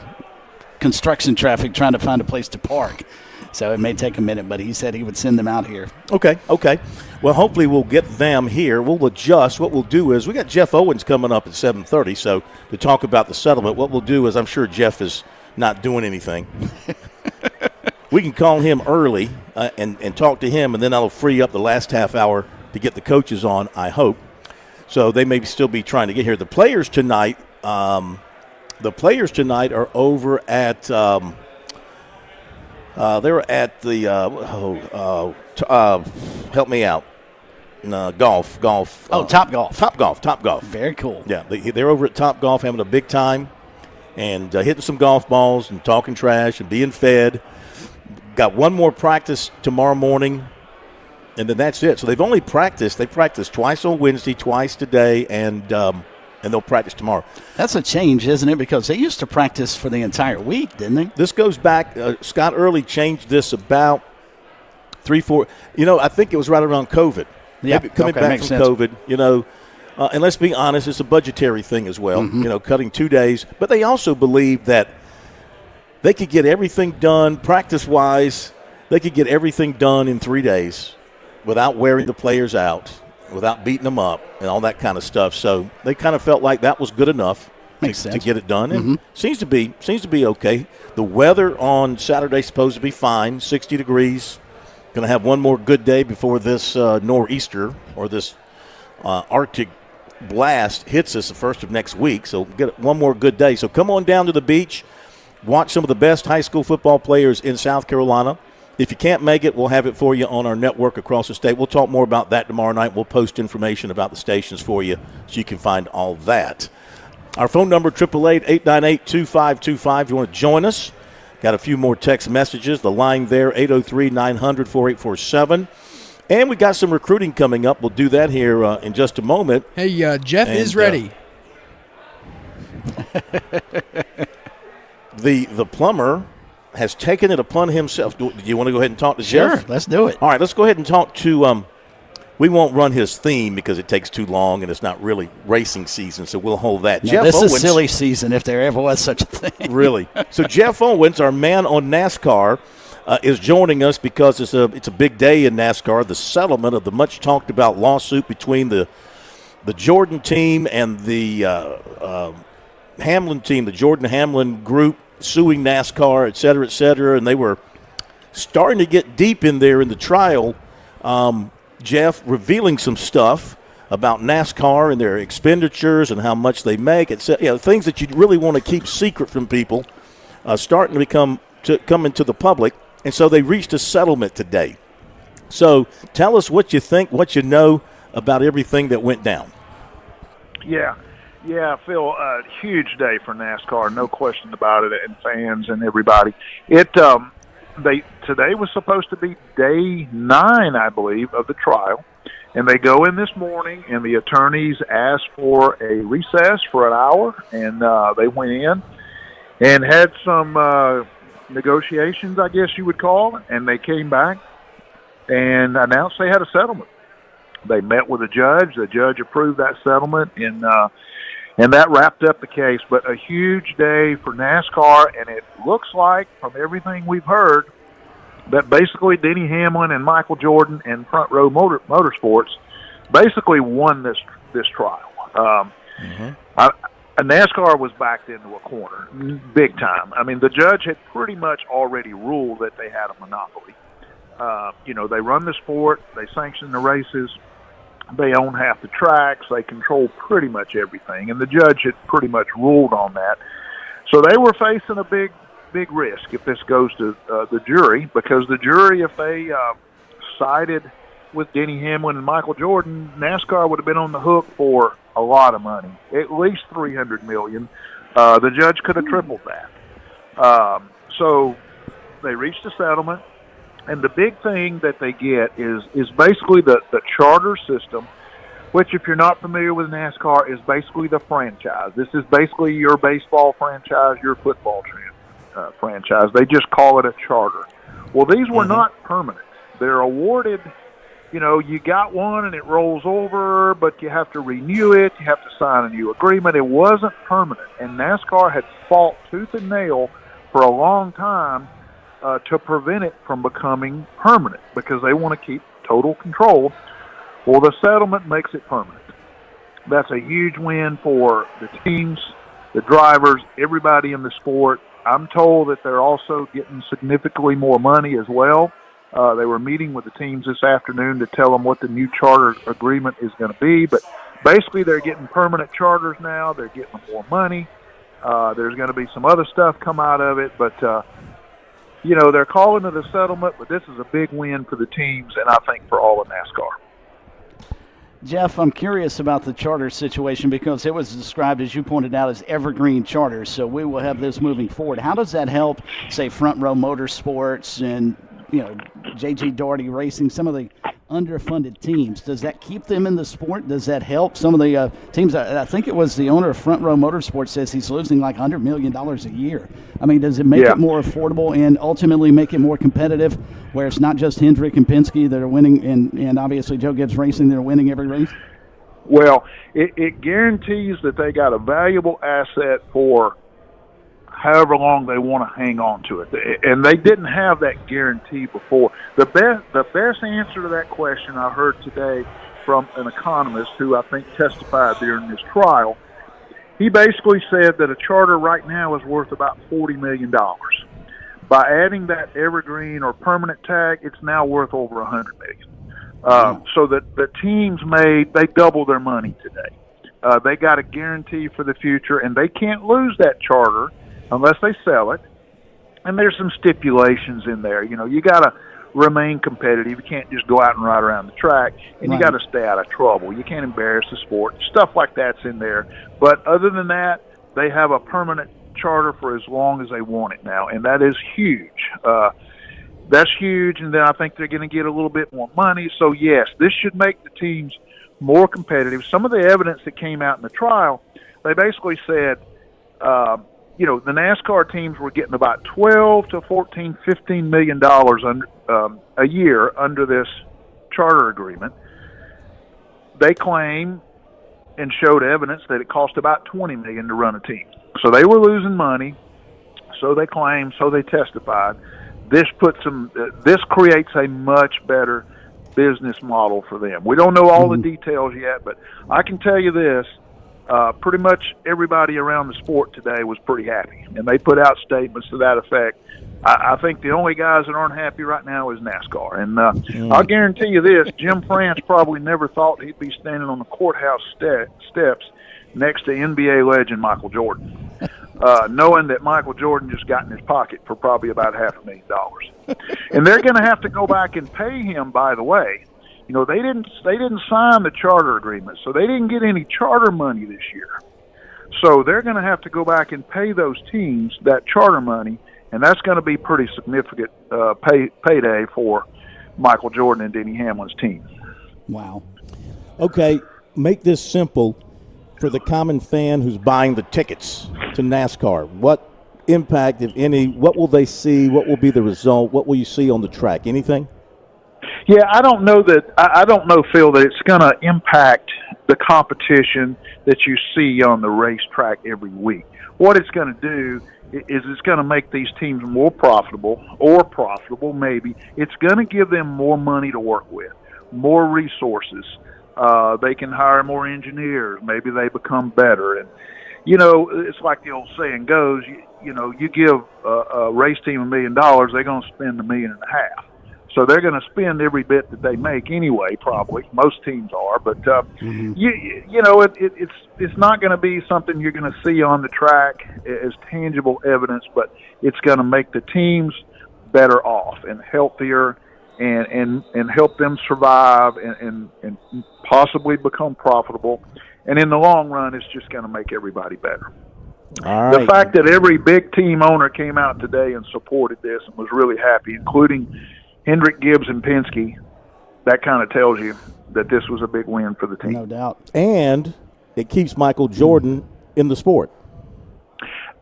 construction traffic trying to find a place to park. So it may take a minute, but he said he would send them out here. Okay. Well, hopefully we'll get them here. We'll adjust. What we'll do is we got Jeff Owens coming up at 7:30, so to talk about the settlement. What we'll do is I'm sure Jeff is not doing anything. We can call him early and talk to him, and then that'll free up the last half hour to get the coaches on, I hope. So they may still be trying to get here. The players tonight are over at they were at the help me out. Golf. Top Golf. Very cool. Yeah, they're over at Top Golf having a big time and hitting some golf balls and talking trash and being fed. Got one more practice tomorrow morning, and then that's it. So they've only practiced. They practiced twice on Wednesday, twice today, and they'll practice tomorrow. That's a change, isn't it? Because they used to practice for the entire week, didn't they? This goes back. Scott Early changed this about 3-4. I think it was right around COVID. Yeah, coming back from sense. COVID. And let's be honest, it's a budgetary thing as well. Cutting 2 days, but they also believe that they could get everything done practice-wise. They could get everything done in 3 days without wearing the players out, without beating them up and all that kind of stuff. So they kind of felt like that was good enough to get it done. And seems to be okay. The weather on Saturday is supposed to be fine, 60 degrees. Going to have one more good day before this nor'easter or this Arctic blast hits us the first of next week. So get one more good day. So come on down to the beach. Watch some of the best high school football players in South Carolina. If you can't make it, we'll have it for you on our network across the state. We'll talk more about that tomorrow night. We'll post information about the stations for you so you can find all that. Our phone number, 888-898-2525. If you want to join us, got a few more text messages. The line there, 803-900-4847. And we got some recruiting coming up. We'll do that here in just a moment. Hey, Jeff is ready. The plumber has taken it upon himself. Do you want to go ahead and talk to Jeff? Sure, let's do it. All right, let's go ahead and talk to We won't run his theme because it takes too long and it's not really racing season, so we'll hold that. No, Jeff this Owens, is silly season if there ever was such a thing. Really. So Jeff Owens, our man on NASCAR, is joining us because it's a big day in NASCAR, the settlement of the much-talked-about lawsuit between the Jordan team and the Hamlin team, the Jordan Hamlin group, suing NASCAR, et cetera, and they were starting to get deep in there in the trial. Jeff revealing some stuff about NASCAR and their expenditures and how much they make, etc. Things that you really want to keep secret from people, starting to come into the public. And so they reached a settlement today. So tell us what you think, what you know about everything that went down. Yeah, Phil, huge day for NASCAR, no question about it, and fans and everybody. Today was supposed to be day 9, I believe, of the trial, and they go in this morning, and the attorneys asked for a recess for an hour, and they went in and had some negotiations, I guess you would call it, and they came back and announced they had a settlement. They met with the judge approved that settlement, and that wrapped up the case. But a huge day for NASCAR, and it looks like, from everything we've heard, that basically Denny Hamlin and Michael Jordan and Front Row Motorsports basically won this trial. NASCAR was backed into a corner, big time. I mean, the judge had pretty much already ruled that they had a monopoly. They run the sport, they sanction the races, they own half the tracks, they control pretty much everything, and the judge had pretty much ruled on that. So they were facing a big risk if this goes to the jury, because the jury, if they sided with Denny Hamlin and Michael Jordan, NASCAR would have been on the hook for a lot of money, at least $300 million. The judge could have tripled that. So they reached a settlement, and the big thing that they get is basically the charter system, which, if you're not familiar with NASCAR, is basically the franchise. This is basically your baseball franchise, your football franchise. They just call it a charter. Well, these were not permanent. They're awarded. You got one and it rolls over, but you have to renew it. You have to sign a new agreement. It wasn't permanent. And NASCAR had fought tooth and nail for a long time to prevent it from becoming permanent, because they want to keep total control. Well, the settlement makes it permanent. That's a huge win for the teams, the drivers, everybody in the sport. I'm told that they're also getting significantly more money as well. They were meeting with the teams this afternoon to tell them what the new charter agreement is going to be. But basically, they're getting permanent charters now. They're getting more money. There's going to be some other stuff come out of it. But, they're calling it a settlement, but this is a big win for the teams and I think for all of NASCAR. Jeff, I'm curious about the charter situation, because it was described, as you pointed out, as evergreen charters. So we will have this moving forward. How does that help, say, Front Row Motorsports and J.G. Doherty Racing, some of the underfunded teams? Does that keep them in the sport? Does that help some of the teams? I think it was the owner of Front Row Motorsports says he's losing like $100 million a year. I mean, does it make it more affordable and ultimately make it more competitive, where it's not just Hendrick and Penske that are winning and obviously Joe Gibbs Racing that are winning every race? Well, it guarantees that they got a valuable asset for however long they want to hang on to it. And they didn't have that guarantee before. The best answer to that question I heard today from an economist who I think testified during this trial, he basically said that a charter right now is worth about $40 million. By adding that evergreen or permanent tag, it's now worth over $100 million. So that the teams they double their money today. They got a guarantee for the future, and they can't lose that charter unless they sell it. And there's some stipulations in there. You got to remain competitive. You can't just go out and ride around the track, and you got to stay out of trouble. You can't embarrass the sport. Stuff like that's in there. But other than that, they have a permanent charter for as long as they want it now, and that is huge. That's huge, and then I think they're going to get a little bit more money. So, yes, this should make the teams more competitive. Some of the evidence that came out in the trial, they basically said, the NASCAR teams were getting about $12 to $15 million a year under this charter agreement. they claim and showed evidence that it cost about $20 million to run a team. So they were losing money. So they claimed. So they testified. This creates a much better business model for them. We don't know all the details yet, but I can tell you this. Pretty much everybody around the sport today was pretty happy, and they put out statements to that effect. I think the only guys that aren't happy right now is NASCAR. And I'll guarantee you this, Jim France probably never thought he'd be standing on the courthouse steps next to NBA legend Michael Jordan, knowing that Michael Jordan just got in his pocket for probably about $500,000. And they're going to have to go back and pay him, by the way. You know, they didn't sign the charter agreement, so they didn't get any charter money this year. So they're going to have to go back and pay those teams that charter money, and that's going to be pretty significant payday for Michael Jordan and Denny Hamlin's team. Wow. Okay, make this simple for the common fan who's buying the tickets to NASCAR. What impact, if any, what will they see? What will be the result? What will you see on the track? Anything? Yeah, I don't know, Phil, that it's going to impact the competition that you see on the racetrack every week. What it's going to do is it's going to make these teams more profitable, maybe. It's going to give them more money to work with, more resources. They can hire more engineers. Maybe they become better. And, you know, it's like the old saying goes, you give a race team $1 million, they're going to spend $1.5 million. So they're going to spend every bit that they make anyway, probably. Most teams are. But, it's not going to be something you're going to see on the track as tangible evidence, but it's going to make the teams better off and healthier and help them survive and possibly become profitable. And in the long run, it's just going to make everybody better. All right. The fact that every big team owner came out today and supported this and was really happy, including Hendrick, Gibbs, and Penske, that kind of tells you that this was a big win for the team. No doubt. And it keeps Michael Jordan in the sport.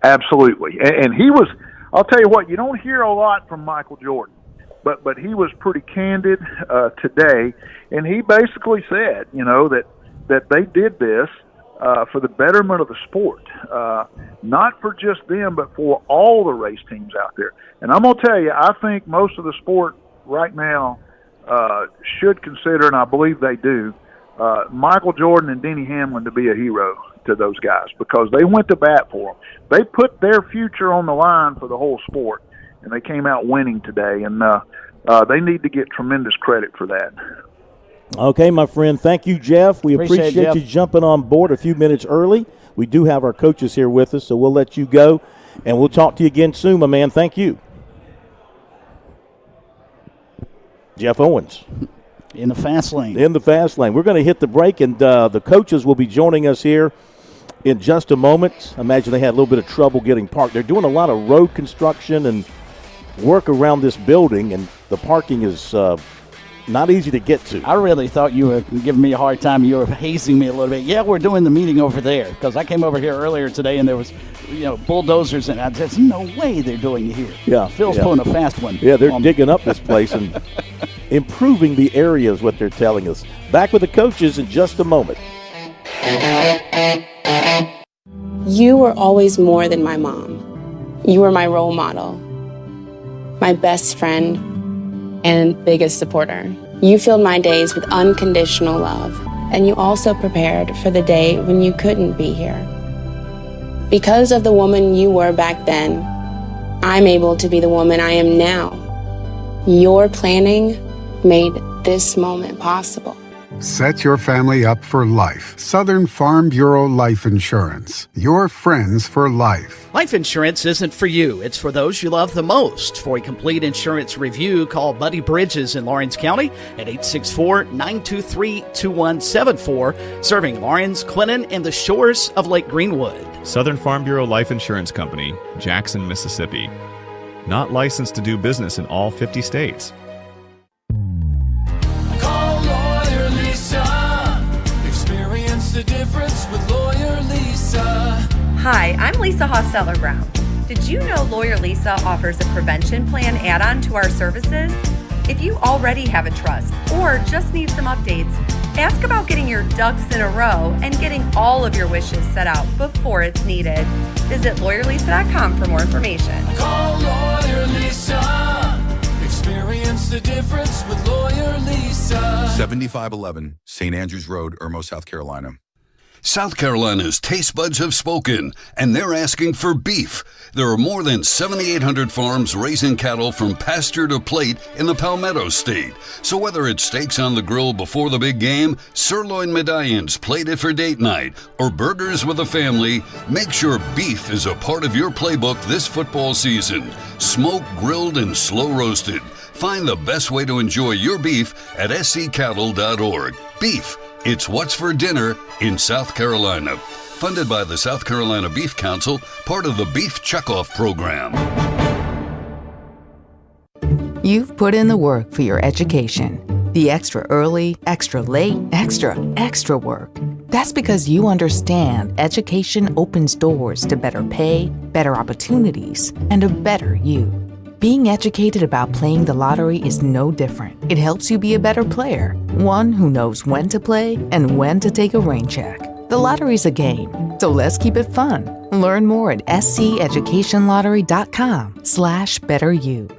Absolutely. And he was, I'll tell you what, you don't hear a lot from Michael Jordan, but he was pretty candid today, and he basically said, that they did this for the betterment of the sport, not for just them, but for all the race teams out there. And I'm going to tell you, I think most of the sport right now should consider, and I believe they do, Michael Jordan and Denny Hamlin to be a hero to those guys because they went to bat for them. They put their future on the line for the whole sport, and they came out winning today, and they need to get tremendous credit for that. Okay, my friend. Thank you, Jeff. We appreciate Jeff. you jumping on board a few minutes early. We do have our coaches here with us, so we'll let you go, and we'll talk to you again soon, my man. Thank you. Jeff Owens. In the fast lane. In the fast lane. We're going to hit the break, and the coaches will be joining us here in just a moment. I imagine they had a little bit of trouble getting parked. They're doing a lot of road construction and work around this building, and the parking is not easy to get to. I really thought you were giving me a hard time. You were hazing me a little bit. Yeah, we're doing the meeting over there because I came over here earlier today and there was, bulldozers, and I said, no way they're doing it here. Yeah, Phil's pulling a fast one. Yeah, they're digging up this place and improving the area is what they're telling us. Back with the coaches in just a moment. You were always more than my mom. You were my role model, my best friend, and biggest supporter. You filled my days with unconditional love, and you also prepared for the day when you couldn't be here. Because of the woman you were back then, I'm able to be the woman I am now. Your planning made this moment possible. Set your family up for life. Southern Farm Bureau Life Insurance. Your friends for life. Life insurance isn't for you. It's for those you love the most. For a complete insurance review, call Buddy Bridges in Lawrence County at 864-923-2174, serving Lawrence, Clinton, and the shores of Lake Greenwood. Southern Farm Bureau Life Insurance Company, Jackson, Mississippi. Not licensed to do business in all 50 states. The difference with Lawyer Lisa. Hi, I'm Lisa Hosseller Brown. Did you know Lawyer Lisa offers a prevention plan add-on to our services? If you already have a trust or just need some updates, Ask about getting your ducks in a row and getting all of your wishes set out before it's needed. Visit LawyerLisa.com for more information. Call Lawyer Lisa. Experience the difference with Lawyer Lisa. 7511 St. Andrews Road, Irmo, South Carolina. South Carolina's taste buds have spoken, and they're asking for beef. There are more than 7,800 farms raising cattle from pasture to plate in the Palmetto State. So whether it's steaks on the grill before the big game, sirloin medallions plated for date night, or burgers with a family, make sure beef is a part of your playbook this football season. Smoked, grilled, and slow roasted. Find the best way to enjoy your beef at scattle.org. Beef. It's what's for dinner in South Carolina. Funded by the South Carolina Beef Council, part of the Beef Checkoff program. You've put in the work for your education. The extra early, extra late, extra work. That's because you understand education opens doors to better pay, better opportunities, and a better you. Being educated about playing the lottery is no different. It helps you be a better player, one who knows when to play and when to take a rain check. The lottery's a game, so let's keep it fun. Learn more at sceducationlottery.com/betteryou.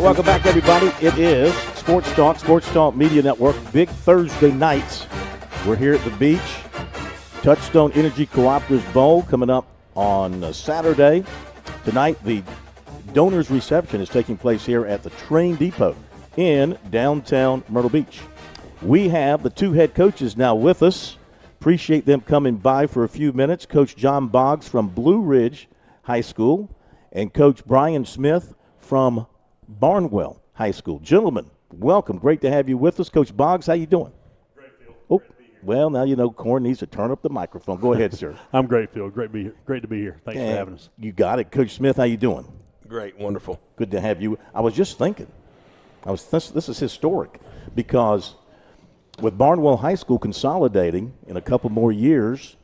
Welcome back, everybody. It is Sports Talk Media Network, big Thursday nights. We're here at the beach. Touchstone Energy Cooperative Bowl coming up on Saturday. Tonight, the donors reception is taking place here at the Train Depot in downtown Myrtle Beach. We have the two head coaches now with us. Appreciate them coming by for a few minutes. Coach John Boggs from Blue Ridge High School and Coach Brian Smith from Barnwell High School. Gentlemen, welcome. Great to have you with us. Coach Boggs, how you doing? Great, Phil. Oh, well, now you know Corn needs to turn up the microphone. Go ahead, sir. I'm great, Phil. Great to be here. Thanks for having us. You got it. Coach Smith, how you doing? Great, wonderful. Good to have you. I was just thinking, this is historic because with Barnwell High School consolidating in a couple more years,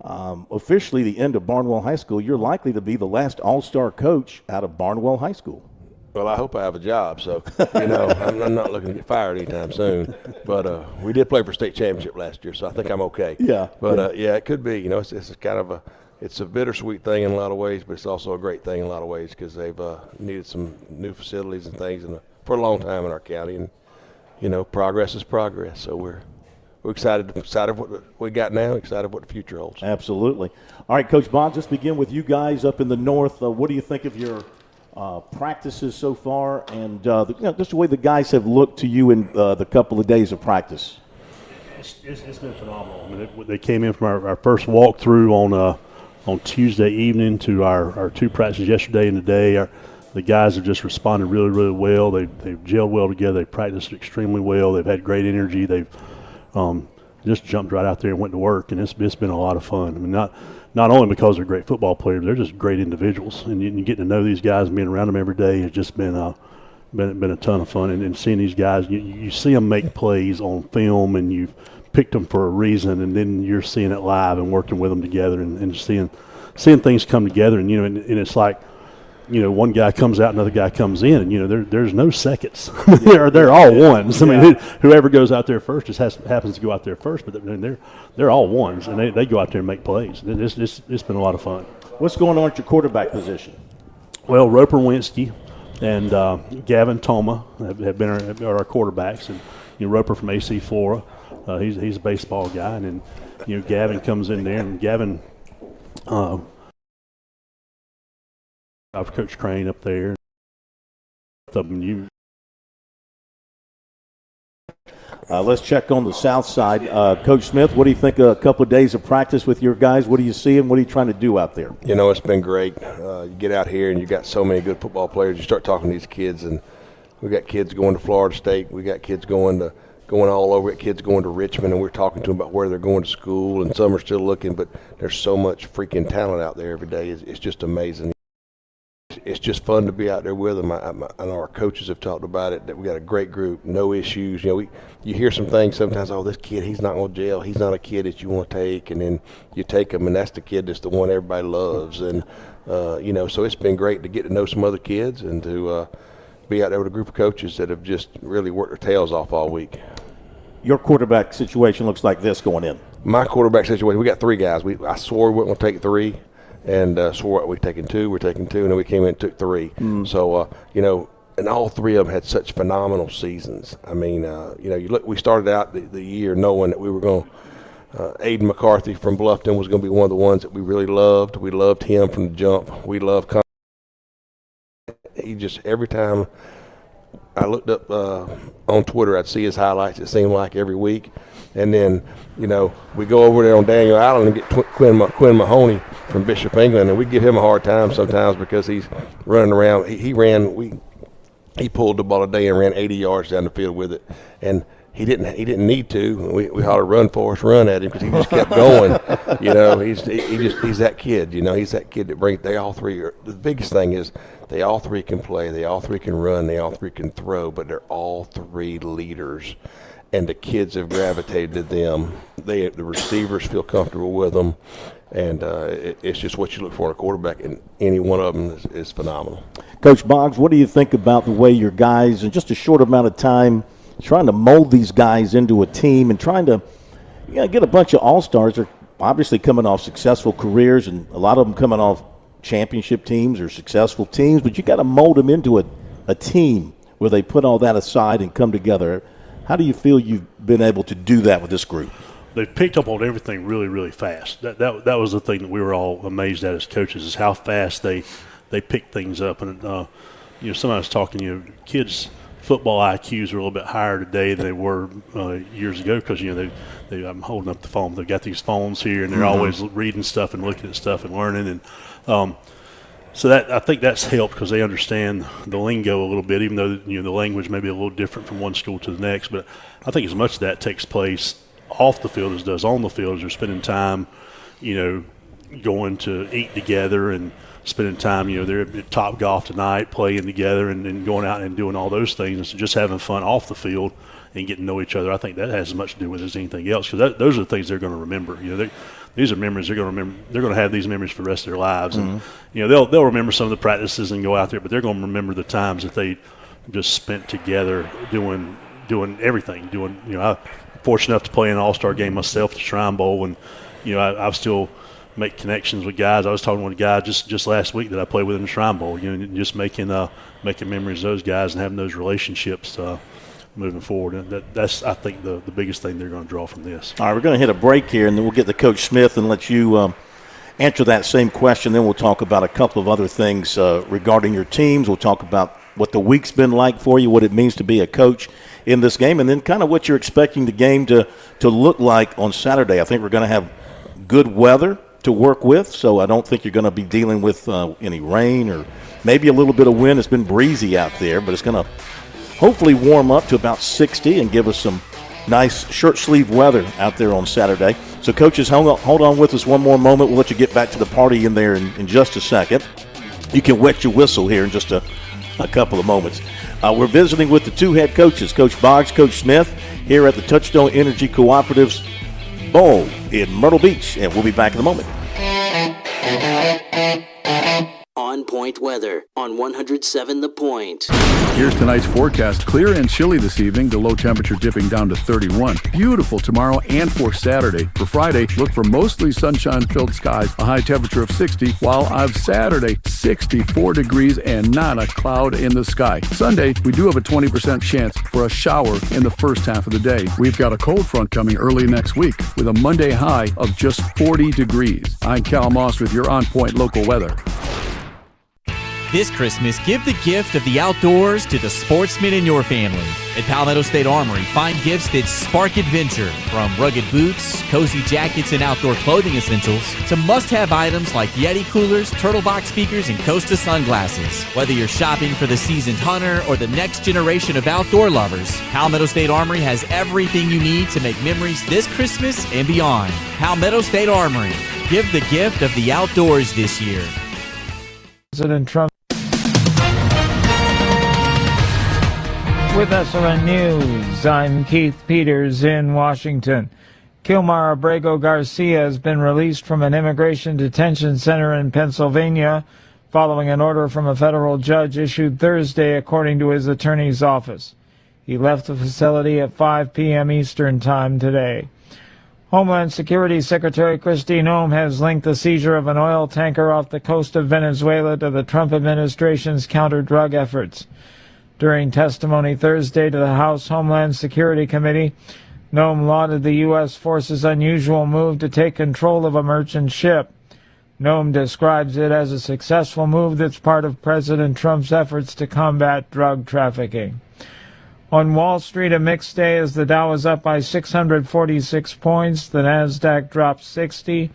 officially the end of Barnwell High School, you're likely to be the last all-star coach out of Barnwell High School. Well, I hope I have a job, so, I'm not looking to get fired anytime soon. But we did play for state championship last year, so I think I'm okay. Yeah. But, it could be. It's kind of it's a bittersweet thing in a lot of ways, but it's also a great thing in a lot of ways because they've needed some new facilities and things for a long time in our county. And, progress is progress. So we're excited what we got now, excited what the future holds. Absolutely. All right, Coach Boggs, let's begin with you guys up in the north. What do you think of your practices so far, and just the way the guys have looked to you in the couple of days of practice? It's been phenomenal. I mean, they came in from our first walkthrough on Tuesday evening to our two practices yesterday and today. The guys have just responded really, really well. They've gelled well together. They practiced extremely well. They've had great energy. They've just jumped right out there and went to work, and it's been a lot of fun. I mean, not only because they're great football players, they're just great individuals. And you getting to know these guys and being around them every day has just been a ton of fun. And seeing these guys, you see them make plays on film, and you've picked them for a reason, and then you're seeing it live and working with them together and seeing things come together. And and it's like, one guy comes out, another guy comes in, and there's no seconds. they're all ones. I mean, whoever goes out there first just happens to go out there first, but they're all ones, and they go out there and make plays. It's been a lot of fun. What's going on at your quarterback position? Well, Roper Winsky and Gavin Toma have been our quarterbacks, and Roper from AC Flora, he's a baseball guy, and then Gavin comes in there, and Gavin. I've coached Crane up there. Let's check on the south side. Coach Smith, what do you think of a couple of days of practice with your guys? What do you see and what are you trying to do out there? It's been great. You get out here and you got so many good football players. You start talking to these kids, and we got kids going to Florida State. We got kids going all over. We got kids going to Richmond, and we're talking to them about where they're going to school, and some are still looking, but there's so much freaking talent out there every day. It's just amazing. it's just fun to be out there with them. I know our coaches have talked about it, that we got a great group, no issues. You hear some things sometimes, oh, this kid, he's not going to jail. He's not a kid that you want to take, and then you take him, and that's the kid that's the one everybody loves. And, so it's been great to get to know some other kids and to be out there with a group of coaches that have just really worked their tails off all week. Your quarterback situation looks like this going in. My quarterback situation, we got 3 guys. I swore we weren't going to take 3. And swore we're taking 2, and then we came in and took 3. So, and all 3 of them had such phenomenal seasons. I mean, you look, we started out the year knowing that we were going to, Aiden McCarthy from Bluffton was going to be one of the ones that we really loved. We loved him from the jump. We loved he just, every time I looked up on Twitter, I'd see his highlights, it seemed like every week. And then, we go over there on Daniel Island and get Quinn Mahoney from Bishop England, and we give him a hard time sometimes because he's running around. He pulled the ball today and ran 80 yards down the field with it, and he didn't need to. We hollered, "Run, Forrest, run" at him because he just kept going. He's that kid. He's that kid that brings. They all 3 are. The biggest thing is they all 3 can play. They all 3 can run. They all 3 can throw. But they're all 3 leaders. And the kids have gravitated to them. The receivers feel comfortable with them, and it's just what you look for in a quarterback, and any one of them is phenomenal. Coach Boggs, what do you think about the way your guys, in just a short amount of time, trying to mold these guys into a team and trying to get a bunch of all-stars? They're obviously coming off successful careers, and a lot of them coming off championship teams or successful teams, but you got to mold them into a team where they put all that aside and come together. How do you feel you've been able to do that with this group? They've picked up on everything really, really fast. That was the thing that we were all amazed at as coaches, is how fast they pick things up. And somebody was talking, kids' football IQs are a little bit higher today than they were years ago because I'm holding up the phone. They've got these phones here, and they're always reading stuff and looking at stuff and learning. And so I think that's helped because they understand the lingo a little bit, even though the language may be a little different from one school to the next. But I think as much of that takes place off the field as it does on the field, as they're spending time, going to eat together and spending time, they're at Top Golf tonight, playing together and going out and doing all those things, and so just having fun off the field and getting to know each other. I think that has as much to do with it as anything else, because those are the things they're going to remember. These are memories they're going to remember. They're going to have these memories for the rest of their lives, and they'll remember some of the practices and go out there, but they're going to remember the times that they just spent together doing everything. I'm fortunate enough to play in an all-star game myself, the Shrine Bowl, and I've still make connections with guys. I was talking with a guy just last week that I played with in the Shrine Bowl. Just making memories of those guys and having those relationships moving forward. And that's, I think, the biggest thing they're going to draw from this. All right, we're going to hit a break here, and then we'll get to Coach Smith and let you answer that same question. Then we'll talk about a couple of other things regarding your teams. We'll talk about what the week's been like for you, what it means to be a coach in this game, and then kind of what you're expecting the game to look like on Saturday. I think we're going to have good weather to work with, so I don't think you're going to be dealing with any rain or maybe a little bit of wind. It's been breezy out there, but it's going to hopefully warm up to about 60 and give us some nice short-sleeve weather out there on Saturday. So, coaches, hold on with us one more moment. We'll let you get back to the party in there in just a second. You can wet your whistle here in just a couple of moments. We're visiting with the 2 head coaches, Coach Boggs, Coach Smith, here at the Touchstone Energy Cooperative's Bowl in Myrtle Beach, and we'll be back in a moment. On Point weather on 107 The Point. Here's tonight's forecast. Clear and chilly this evening, the low temperature dipping down to 31. Beautiful tomorrow and for Saturday. For Friday, look for mostly sunshine-filled skies, a high temperature of 60, while on Saturday, 64 degrees and not a cloud in the sky. Sunday, we do have a 20% chance for a shower in the first half of the day. We've got a cold front coming early next week with a Monday high of just 40 degrees. I'm Cal Moss with your On Point local weather. This Christmas, give the gift of the outdoors to the sportsman in your family. At Palmetto State Armory, find gifts that spark adventure, from rugged boots, cozy jackets, and outdoor clothing essentials, to must-have items like Yeti coolers, turtle box speakers, and Costa sunglasses. Whether you're shopping for the seasoned hunter or the next generation of outdoor lovers, Palmetto State Armory has everything you need to make memories this Christmas and beyond. Palmetto State Armory. Give the gift of the outdoors this year. President Trump. With SRN News, I'm Keith Peters in Washington. Kilmar Abrego Garcia has been released from an immigration detention center in Pennsylvania following an order from a federal judge issued Thursday, according to his attorney's office. He left the facility at 5 p.m. Eastern Time today. Homeland Security Secretary Kristi Noem has linked the seizure of an oil tanker off the coast of Venezuela to the Trump administration's counter-drug efforts. During testimony Thursday to the House Homeland Security Committee, Noem lauded the U.S. force's unusual move to take control of a merchant ship. Noem describes it as a successful move that's part of President Trump's efforts to combat drug trafficking. On Wall Street, a mixed day as the Dow is up by 646 points, the Nasdaq dropped 60,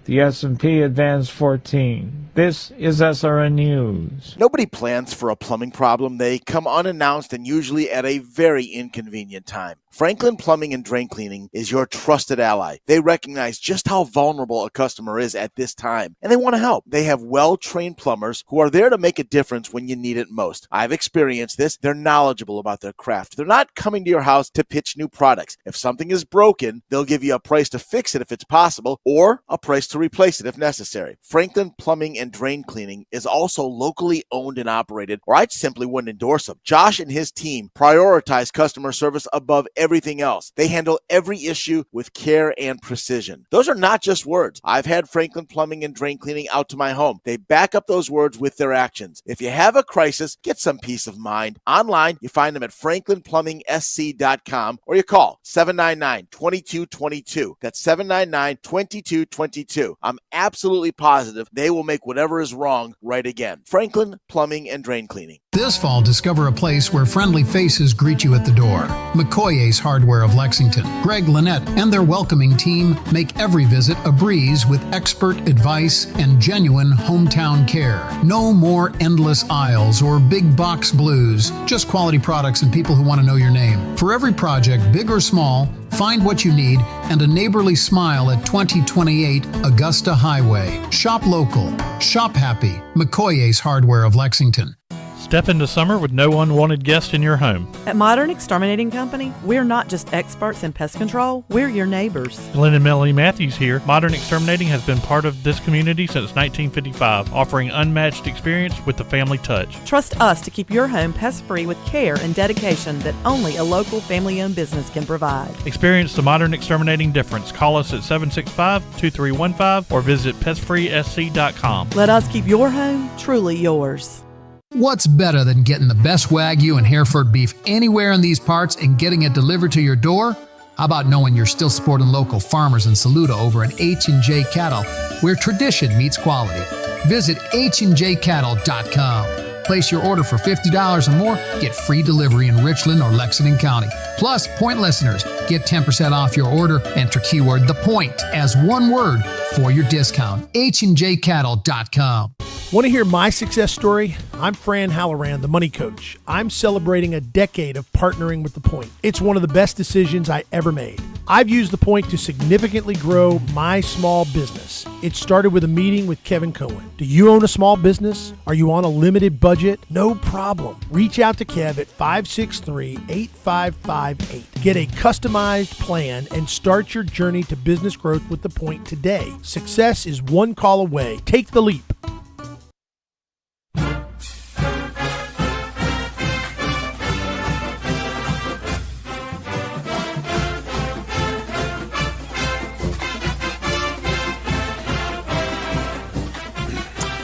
the S&P advanced 14. This is SRN News. Nobody plans for a plumbing problem. They come unannounced and usually at a very inconvenient time. Franklin Plumbing and Drain Cleaning is your trusted ally. They recognize just how vulnerable a customer is at this time, and they want to help. They have well-trained plumbers who are there to make a difference when you need it most. I've experienced this. They're knowledgeable about their craft. They're not coming to your house to pitch new products. If something is broken, they'll give you a price to fix it if it's possible, or a price to replace it if necessary. Franklin Plumbing and Drain Cleaning is also locally owned and operated, or I simply wouldn't endorse them. Josh and his team prioritize customer service above everything else. They handle every issue with care and precision. Those are not just words. I've had Franklin Plumbing and Drain Cleaning out to my home. They back up those words with their actions. If you have a crisis, get some peace of mind. Online, you find them at franklinplumbing.sc.com or you call 799-2222. That's 799-2222. I'm absolutely positive they will make whatever is wrong right again. Franklin Plumbing and Drain Cleaning. This fall, discover a place where friendly faces greet you at the door. McCoy's Hardware of Lexington. Greg Lynette and their welcoming team make every visit a breeze with expert advice and genuine hometown care. No more endless aisles or big box blues. Just quality products and people who want to know your name. For every project, big or small, find what you need and a neighborly smile at 2028 Augusta Highway. Shop local. Shop happy. McCoy's Hardware of Lexington. Step into summer with no unwanted guest in your home. At Modern Exterminating Company, we're not just experts in pest control, we're your neighbors. Glenn and Melanie Matthews here. Modern Exterminating has been part of this community since 1955, offering unmatched experience with the family touch. Trust us to keep your home pest-free with care and dedication that only a local family-owned business can provide. Experience the Modern Exterminating difference. Call us at 765-2315 or visit pestfreesc.com. Let us keep your home truly yours. What's better than getting the best Wagyu and Hereford beef anywhere in these parts and getting it delivered to your door? How about knowing you're still supporting local farmers in Saluda over at H&J Cattle, where tradition meets quality? Visit HandJCattle.com. Place your order for $50 or more, get free delivery in Richland or Lexington County. Plus, Point listeners get 10% off your order. Enter keyword The Point as one word for your discount. HandJCattle.com. Want to hear my success story? I'm Fran Halloran, the money coach. I'm celebrating a decade of partnering with The Point. It's one of the best decisions I ever made. I've used The Point to significantly grow my small business. It started with a meeting with Kevin Cohen. Do you own a small business? Are you on a limited budget? No problem. Reach out to Kev at 563-8558. Get a customized plan and start your journey to business growth with The Point today. Success is one call away. Take the leap.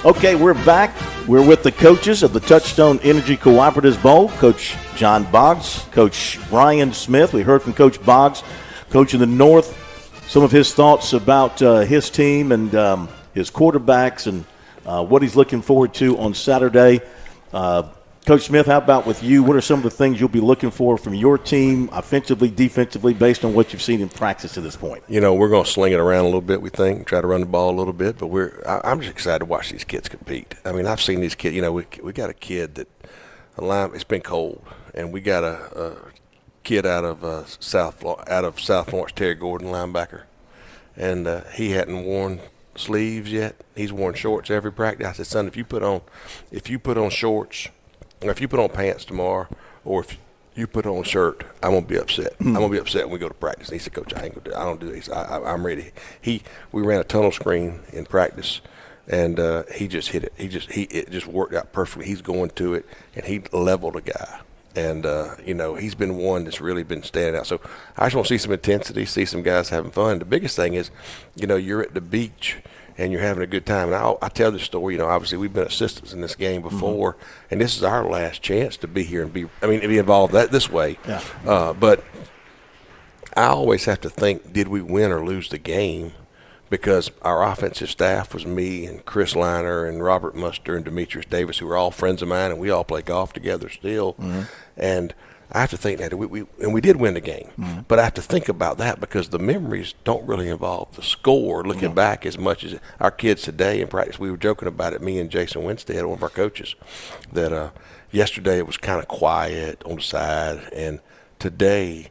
Okay, we're back. We're with the coaches of the Touchstone Energy Cooperatives Bowl, Coach John Boggs, Coach Brian Smith. We heard from Coach Boggs, coach in the North, some of his thoughts about his team and his quarterbacks and what he's looking forward to on Saturday. Coach Smith, how about with you? What are some of the things you'll be looking for from your team, offensively, defensively, based on what you've seen in practice to this point? You know, we're going to sling it around a little bit, we think, try to run the ball a little bit, but I'm just excited to watch these kids compete. I mean, I've seen these kids. You know, we got a kid that it's been cold, and we got a kid out of South Florence, Terry Gordon, linebacker, and he hadn't worn sleeves yet. He's worn shorts every practice. I said, son, if you put on shorts, if you put on pants tomorrow, or you put on a shirt, I'm gonna be upset. I'm gonna be upset when we go to practice. And he said, Coach, I don't do this. I'm ready. We ran a tunnel screen in practice, and he just hit it. It just worked out perfectly. He's going to it, and he leveled a guy. And he's been one that's really been standing out. So I just want to see some intensity, see some guys having fun. The biggest thing is, you're at the beach and you're having a good time. And I tell this story, obviously we've been assistants in this game before, and this is our last chance to be here and be involved this way. Yeah. But I always have to think, did we win or lose the game? Because our offensive staff was me and Chris Liner and Robert Muster and Demetrius Davis, who were all friends of mine, and we all play golf together still. And I have to think that we did win the game, but I have to think about that because the memories don't really involve the score. Looking back, as much as our kids today in practice, we were joking about it. Me and Jason Winstead, one of our coaches, that yesterday it was kind of quiet on the side, and today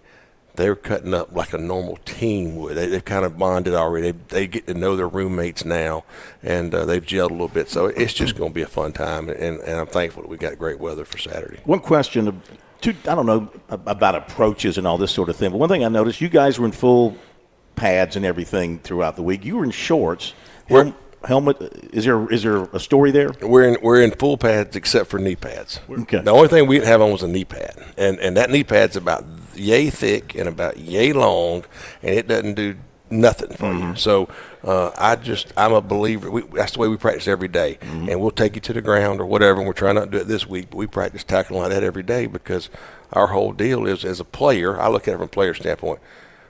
they're cutting up like a normal team would. They've kind of bonded already. They get to know their roommates now, and they've gelled a little bit. So it's just going to be a fun time, and I'm thankful that we got great weather for Saturday. One question, I don't know about approaches and all this sort of thing, but one thing I noticed, you guys were in full pads and everything throughout the week. You were in shorts. Helmet. Is there a story there? We're in full pads except for knee pads. Okay. The only thing we didn't have on was a knee pad, and that knee pad's about yay thick and about yay long, and it doesn't do nothing for you. So I'm a believer. That's the way we practice every day, and we'll take you to the ground or whatever. And we're trying not to do it this week, but we practice tackling like that every day because our whole deal is, as a player, I look at it from a player standpoint.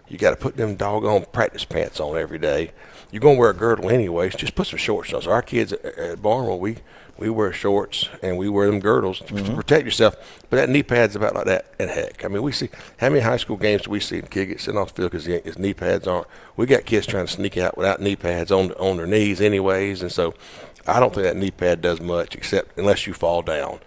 You got to put them doggone practice pants on every day. You're going to wear a girdle anyways. Just put some shorts on. So our kids at Barnwell, we wear shorts and we wear them girdles to protect yourself. But that knee pad's about like that. And heck, we see how many high school games do we see a kid get sitting off the field because his knee pads aren't. We got kids trying to sneak out without knee pads on their knees anyways. And so I don't think that knee pad does much except unless you fall down.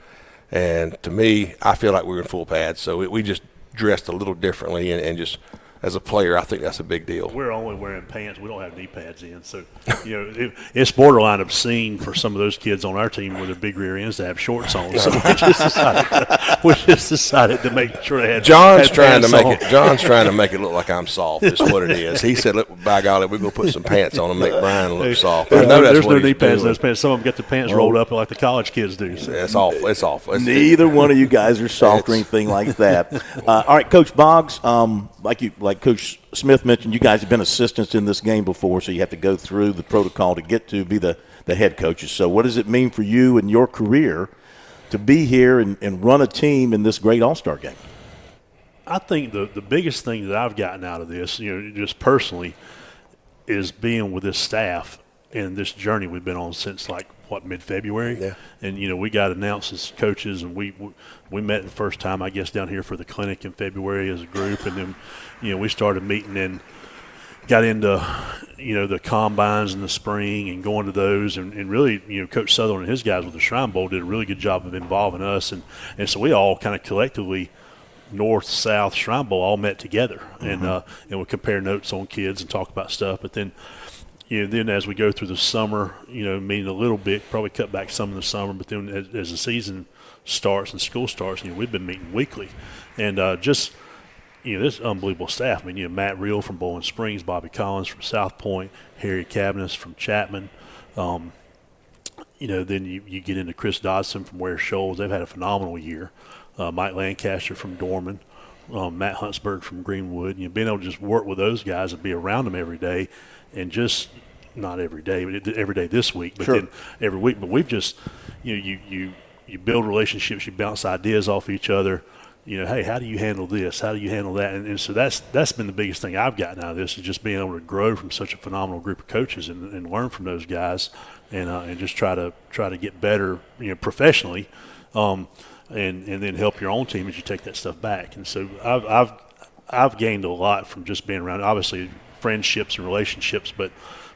And to me, I feel like we were in full pads. So we just dressed a little differently and just – as a player, I think that's a big deal. We're only wearing pants. We don't have knee pads in. So, it's borderline obscene for some of those kids on our team with their big rear ends to have shorts on. So we just decided to make sure they had John's trying to make it look like I'm soft is what it is. He said, look, by golly, we're going to put some pants on and make Brian look soft. I know there's no knee pads in those pants. Some of them get the pants rolled up like the college kids do. So. It's awful. It's awful. Neither one of you guys are soft or anything like that. All right, Coach Boggs, like Coach Smith mentioned, you guys have been assistants in this game before, so you have to go through the protocol to get to be the head coaches. So what does it mean for you and your career to be here and run a team in this great all-star game? I think the biggest thing that I've gotten out of this, just personally, is being with this staff and this journey we've been on since mid-February. Yeah. And we got announced as coaches, and we met the first time, I guess, down here for the clinic in February as a group, and then we started meeting and got into the combines in the spring and going to those, and really Coach Sutherland and his guys with the Shrine Bowl did a really good job of involving us, and so we all kind of collectively North, South, Shrine Bowl all met together, and we compare notes on kids and talk about stuff, but then. Then as we go through the summer, meeting a little bit, probably cut back some in the summer, but then as the season starts and school starts, we've been meeting weekly. And this unbelievable staff. Matt Reel from Bowling Springs, Bobby Collins from South Point, Harry Cabinets from Chapman. Then you get into Chris Dodson from Ware Shoals. They've had a phenomenal year. Mike Lancaster from Dorman. Matt Huntsberg from Greenwood. Being able to just work with those guys and be around them every day. And just not every day, but every day this week, but then every week. But we've just, you build relationships, you bounce ideas off each other. Hey, how do you handle this? How do you handle that? And so that's been the biggest thing I've gotten out of this is just being able to grow from such a phenomenal group of coaches and learn from those guys, and just try to get better, professionally, and then help your own team as you take that stuff back. And so I've gained a lot from just being around. Obviously. Friendships and relationships, but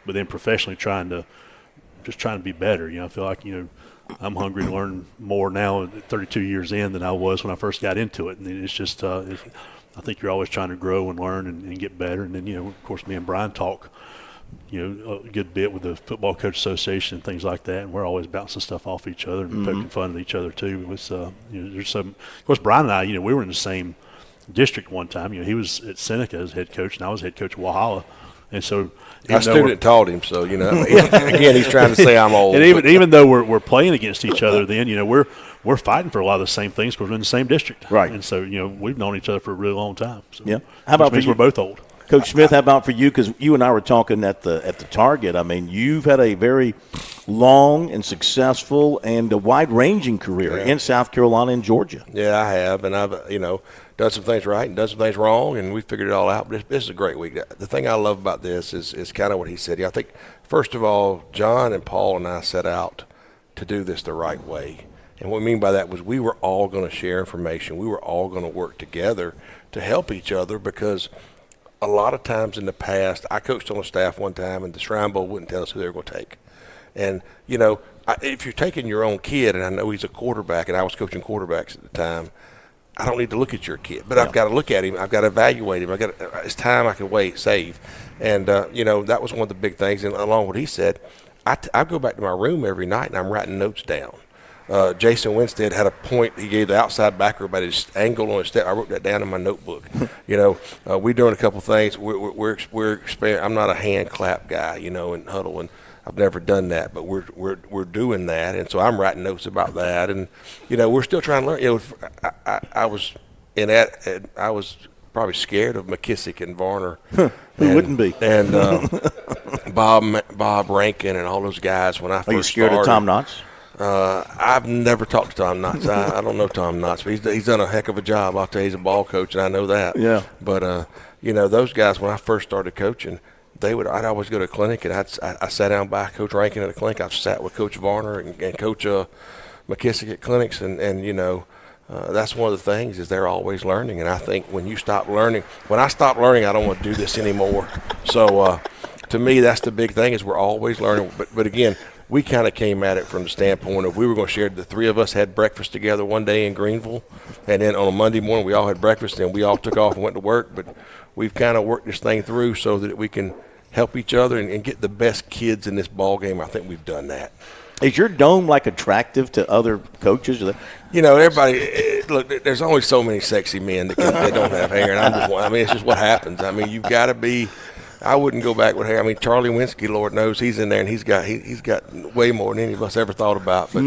then professionally trying to be better. I feel like I'm hungry to learn more now at 32 years in than I was when I first got into it, and it's just I think you're always trying to grow and learn and get better. And then of course me and Brian talk a good bit with the Football Coach Association and things like that, and we're always bouncing stuff off each other and poking fun at each other too. There's some. Of course, Brian and I, we were in the same district one time. He was at Seneca as head coach, and I was head coach at Walhalla. And so my student taught him, so again, he's trying to say I'm old. And even though we're playing against each other, then we're fighting for a lot of the same things because we're in the same district, right? And so we've known each other for a really long time. So, yeah. How about we're both old, Coach Smith? How about for you? Because you and I were talking at the Target. I mean, you've had a very long and successful and a wide-ranging career in South Carolina and Georgia. Yeah, I have, and I've done some things right and done some things wrong, and we figured it all out. But this is a great week. The thing I love about this is kind of what he said. I think, first of all, John and Paul and I set out to do this the right way. And what we mean by that was we were all going to share information. We were all going to work together to help each other, because a lot of times in the past, I coached on a staff one time, and the Shrine Bowl wouldn't tell us who they were going to take. And, if you're taking your own kid, and I know he's a quarterback, and I was coaching quarterbacks at the time, I don't need to look at your kid, but I've got to look at him. I've got to evaluate him. It's time I can save. And, that was one of the big things. And along with what he said, I go back to my room every night and I'm writing notes down. Jason Winstead had a point. He gave the outside backer about his angle on his step. I wrote that down in my notebook. We're doing a couple things. We're I'm not a hand clap guy, in huddle, and I've never done that, but we're doing that, and so I'm writing notes about that, and we're still trying to learn. I was probably scared of McKissick and Varner. Who wouldn't be? And Bob Rankin and all those guys when I first started. Are you scared of Tom Knotts? I've never talked to Tom Knotts. I don't know Tom Knotts, but he's done a heck of a job. I'll tell you, he's a ball coach, and I know that. Yeah. But those guys, when I first started coaching, I'd always go to a clinic, and I sat down by Coach Rankin at a clinic. I've sat with Coach Varner and Coach McKissick at clinics, and that's one of the things is they're always learning. And I think when I stop learning, I don't want to do this anymore. So to me, that's the big thing is we're always learning. But again, we kind of came at it from the standpoint of we were going to share. The three of us had breakfast together one day in Greenville, and then on a Monday morning we all had breakfast, and we all took off and went to work. But we've kind of worked this thing through so that we can help each other and get the best kids in this ball game. I think we've done that. Is your dome attractive to other coaches? Everybody. Look, there's only so many sexy men that they don't have hair, and I'm just one. It's just what happens. You've got to be. I wouldn't go back with hair. Charlie Winsky, Lord knows, he's in there, and he's got way more than any of us ever thought about. But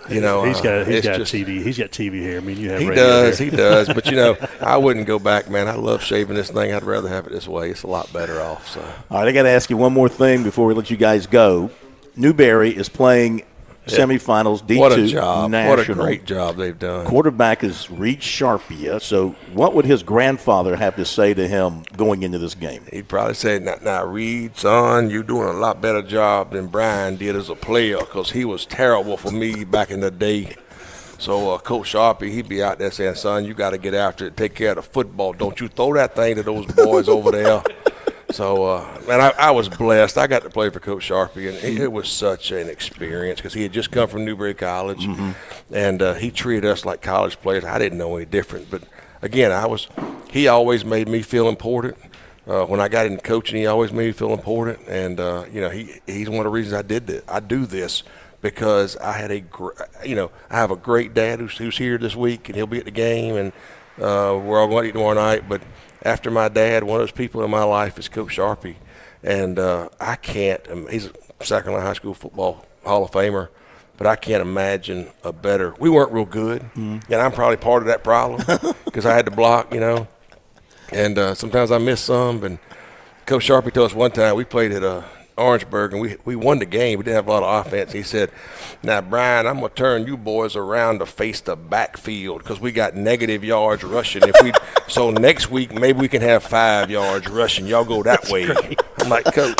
he's got TV. He's got TV hair. You have. He does. But I wouldn't go back, man. I love shaving this thing. I'd rather have it this way. It's a lot better off. So. All right, I got to ask you one more thing before we let you guys go. Newberry is playing semifinals D2 what a job. National. What a great job they've done. Quarterback is Reed Sharpia. So what would his grandfather have to say to him going into this game? He'd probably say, now Reed, son, you're doing a lot better job than Brian did as a player, because he was terrible for me back in the day. So Coach Sharpie, he'd be out there saying, son, you got to get after it, take care of the football. Don't you throw that thing to those boys over there. So, I was blessed. I got to play for Coach Sharpie, and it was such an experience because he had just come from Newberry College, and he treated us like college players. I didn't know any different. But, again, he always made me feel important. When I got into coaching, he always made me feel important. And, he's one of the reasons I did this. I do this because I had I have a great dad who's here this week, and he'll be at the game, and we're all going to eat tomorrow night. But after my dad, one of those people in my life is Coach Sharpie. And he's a South Carolina High School Football Hall of Famer, but I can't imagine a better. We weren't real good, and I'm probably part of that problem because I had to block, and sometimes I missed some. And Coach Sharpie told us one time we played at Orangeburg, and we won the game. We didn't have a lot of offense. He said, now, Brian, I'm going to turn you boys around to face the backfield because we got negative yards rushing. So next week, maybe we can have 5 yards rushing. Y'all go that way. Great. I'm like, Coach.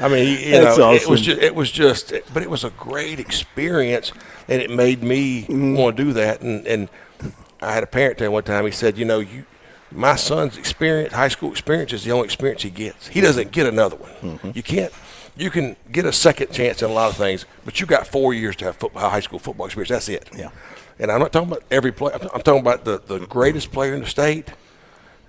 Awesome. It was a great experience, and it made me want to do that. And I had a parent tell me one time, he said, my son's experience, high school experience, is the only experience he gets. He doesn't get another one. You can get a second chance in a lot of things, but you got 4 years to have high school football experience. That's it. Yeah. And I'm not talking about every player. I'm talking about the greatest player in the state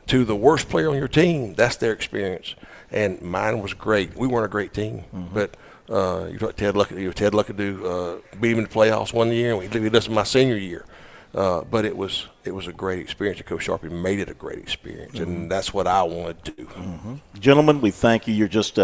to the worst player on your team. That's their experience. and mine was great. We weren't a great team, but you know, Ted Luckett beat him in the playoffs one year, and we did this in my senior year. But it was a great experience, and Coach Sharpie made it a great experience, and that's what I want to do. Gentlemen, we thank you. You're just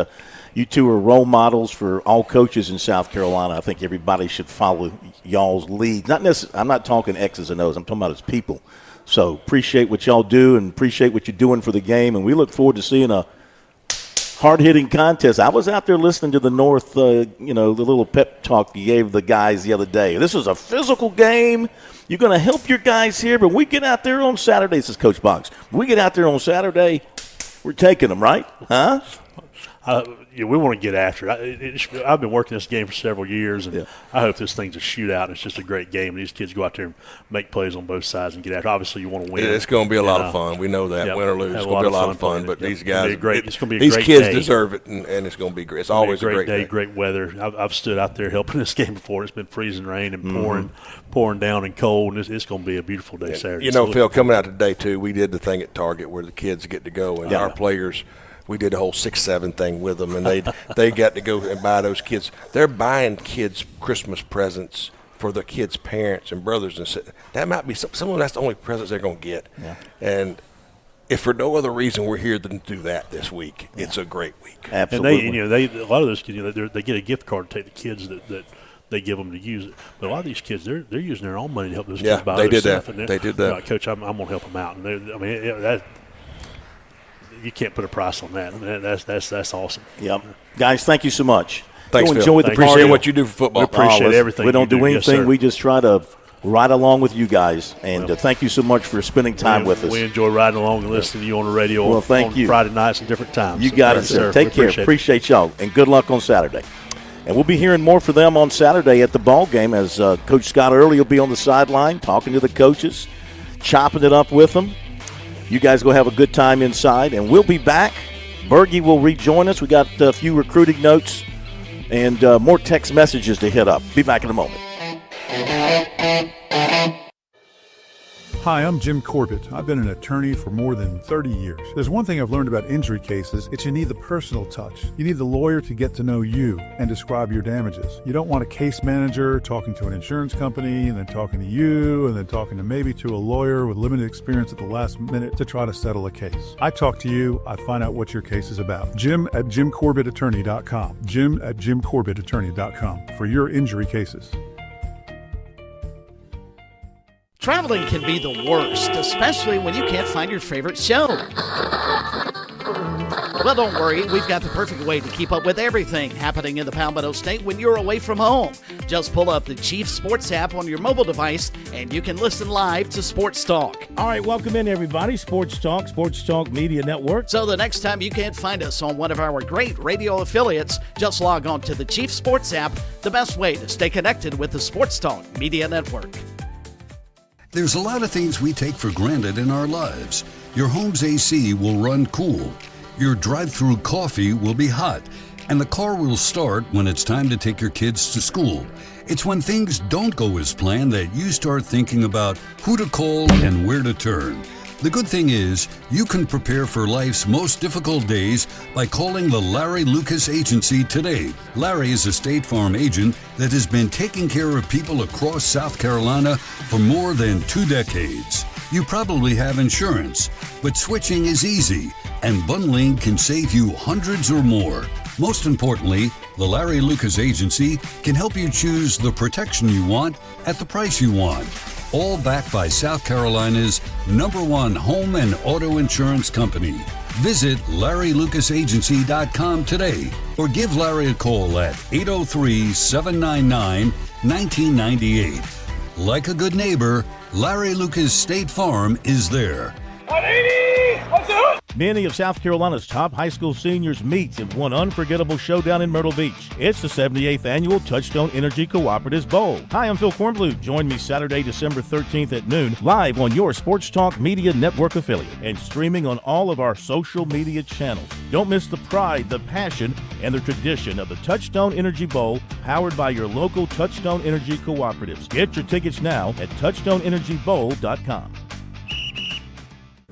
you two are role models for all coaches in South Carolina. I think everybody should follow y'all's lead. Not necessarily, I'm not talking X's and O's. I'm talking about as people. So appreciate what y'all do and appreciate what you're doing for the game, and we look forward to seeing a hard-hitting contest. I was out there listening to the North, the little pep talk you gave the guys the other day. This is a physical game. You're going to help your guys here, but we get out there on Saturday. This is Coach Boggs. We get out there on Saturday, we're taking them, right? Huh? We want to get after it. I've been working this game for several years, and I hope this thing's a shootout and it's just a great game. And these kids go out there and make plays on both sides and get after it. Obviously, you want to win. It's going to be a lot of fun. We know that. Win or lose, it's going to be a lot of fun. But these guys, it's going to be a these great kids day. deserve it, and it's going to be great. It's always a great day. Great weather. I've stood out there helping this game before. It's been freezing rain and pouring down and cold, and it's going to be a beautiful day Saturday. You know, Phil, coming out today, too, we did the thing at Target where the kids get to go, and our players – we did the whole 6-7 thing with them, and they got to go and buy those kids. They're buying kids Christmas presents for the kids' parents and brothers, and that might be some of them. That's the only presents they're going to get. Yeah. And if for no other reason we're here than to do that this week, it's a great week. Absolutely. And a lot of those kids, they get a gift card to take the kids that they give them to use it. But a lot of these kids, they're using their own money to help those kids buy their stuff. They did that. Like, Coach, I'm going to help them out. And you can't put a price on that. That's awesome. Yep. Guys, thank you so much. Thanks, Phil. Enjoy the appreciate what you do for football. We appreciate everything. We don't do anything. Yes, we just try to ride along with you guys. And thank you so much for spending time with us. We enjoy riding along and listening to you on the radio on Friday nights and different times. You got it, sir. Take care. Appreciate y'all. And good luck on Saturday. And we'll be hearing more from them on Saturday at the ball game as Coach Scott Early will be on the sideline talking to the coaches, chopping it up with them. You guys go have a good time inside, and we'll be back. Bergie will rejoin us. We got a few recruiting notes and more text messages to hit up. Be back in a moment. Hi, I'm Jim Corbett. I've been an attorney for more than 30 years. There's one thing I've learned about injury cases. It's you need the personal touch. You need the lawyer to get to know you and describe your damages. You don't want a case manager talking to an insurance company and then talking to you and then talking to maybe to a lawyer with limited experience at the last minute to try to settle a case. I talk to you. I find out what your case is about. Jim at JimCorbettAttorney.com. Jim at JimCorbettAttorney.com for your injury cases. Traveling can be the worst, especially when you can't find your favorite show. Well, don't worry. We've got the perfect way to keep up with everything happening in the Palmetto State when you're away from home. Just pull up the Chief Sports app on your mobile device, and you can listen live to Sports Talk. All right, welcome in, everybody. Sports Talk Media Network. So the next time you can't find us on one of our great radio affiliates, just log on to the Chief Sports app, the best way to stay connected with the Sports Talk Media Network. There's a lot of things we take for granted in our lives. Your home's AC will run cool. Your drive-through coffee will be hot. And the car will start when it's time to take your kids to school. It's when things don't go as planned that you start thinking about who to call and where to turn. The good thing is, you can prepare for life's most difficult days by calling the Larry Lucas Agency today. Larry is a State Farm agent that has been taking care of people across South Carolina for more than 2 decades. You probably have insurance, but switching is easy, and bundling can save you hundreds or more. Most importantly, the Larry Lucas Agency can help you choose the protection you want at the price you want. All backed by South Carolina's #1 home and auto insurance company. Visit LarryLucasAgency.com today or give Larry a call at 803-799-1998. Like a good neighbor, Larry Lucas State Farm is there. 180! Let's do it! Many of South Carolina's top high school seniors meet in one unforgettable showdown in Myrtle Beach. It's the 78th Annual Touchstone Energy Cooperatives Bowl. Hi, I'm Phil Kornbluth. Join me Saturday, December 13th at noon, live on your Sports Talk Media Network affiliate and streaming on all of our social media channels. Don't miss the pride, the passion, and the tradition of the Touchstone Energy Bowl, powered by your local Touchstone Energy Cooperatives. Get your tickets now at TouchstoneEnergyBowl.com.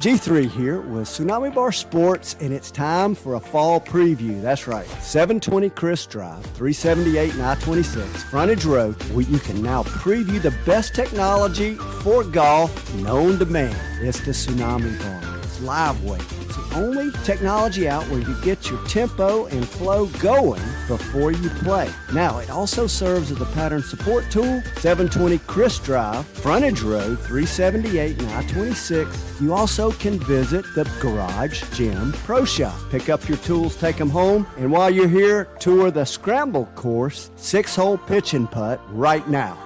G3 here with Tsunami Bar Sports, and it's time for a fall preview. That's right, 720 Chris Drive, 378 and I-26, Frontage Road, where you can now preview the best technology for golf known to man. It's the Tsunami Bar. It's live weight. It's the only technology out where you get your tempo and flow going before you play. Now, it also serves as a pattern support tool. 720 Chris Drive, Frontage Road, 378 and I-26. You also can visit the Garage Gym Pro Shop. Pick up your tools, take them home, and while you're here, tour the Scramble Course 6-hole pitch and putt right now.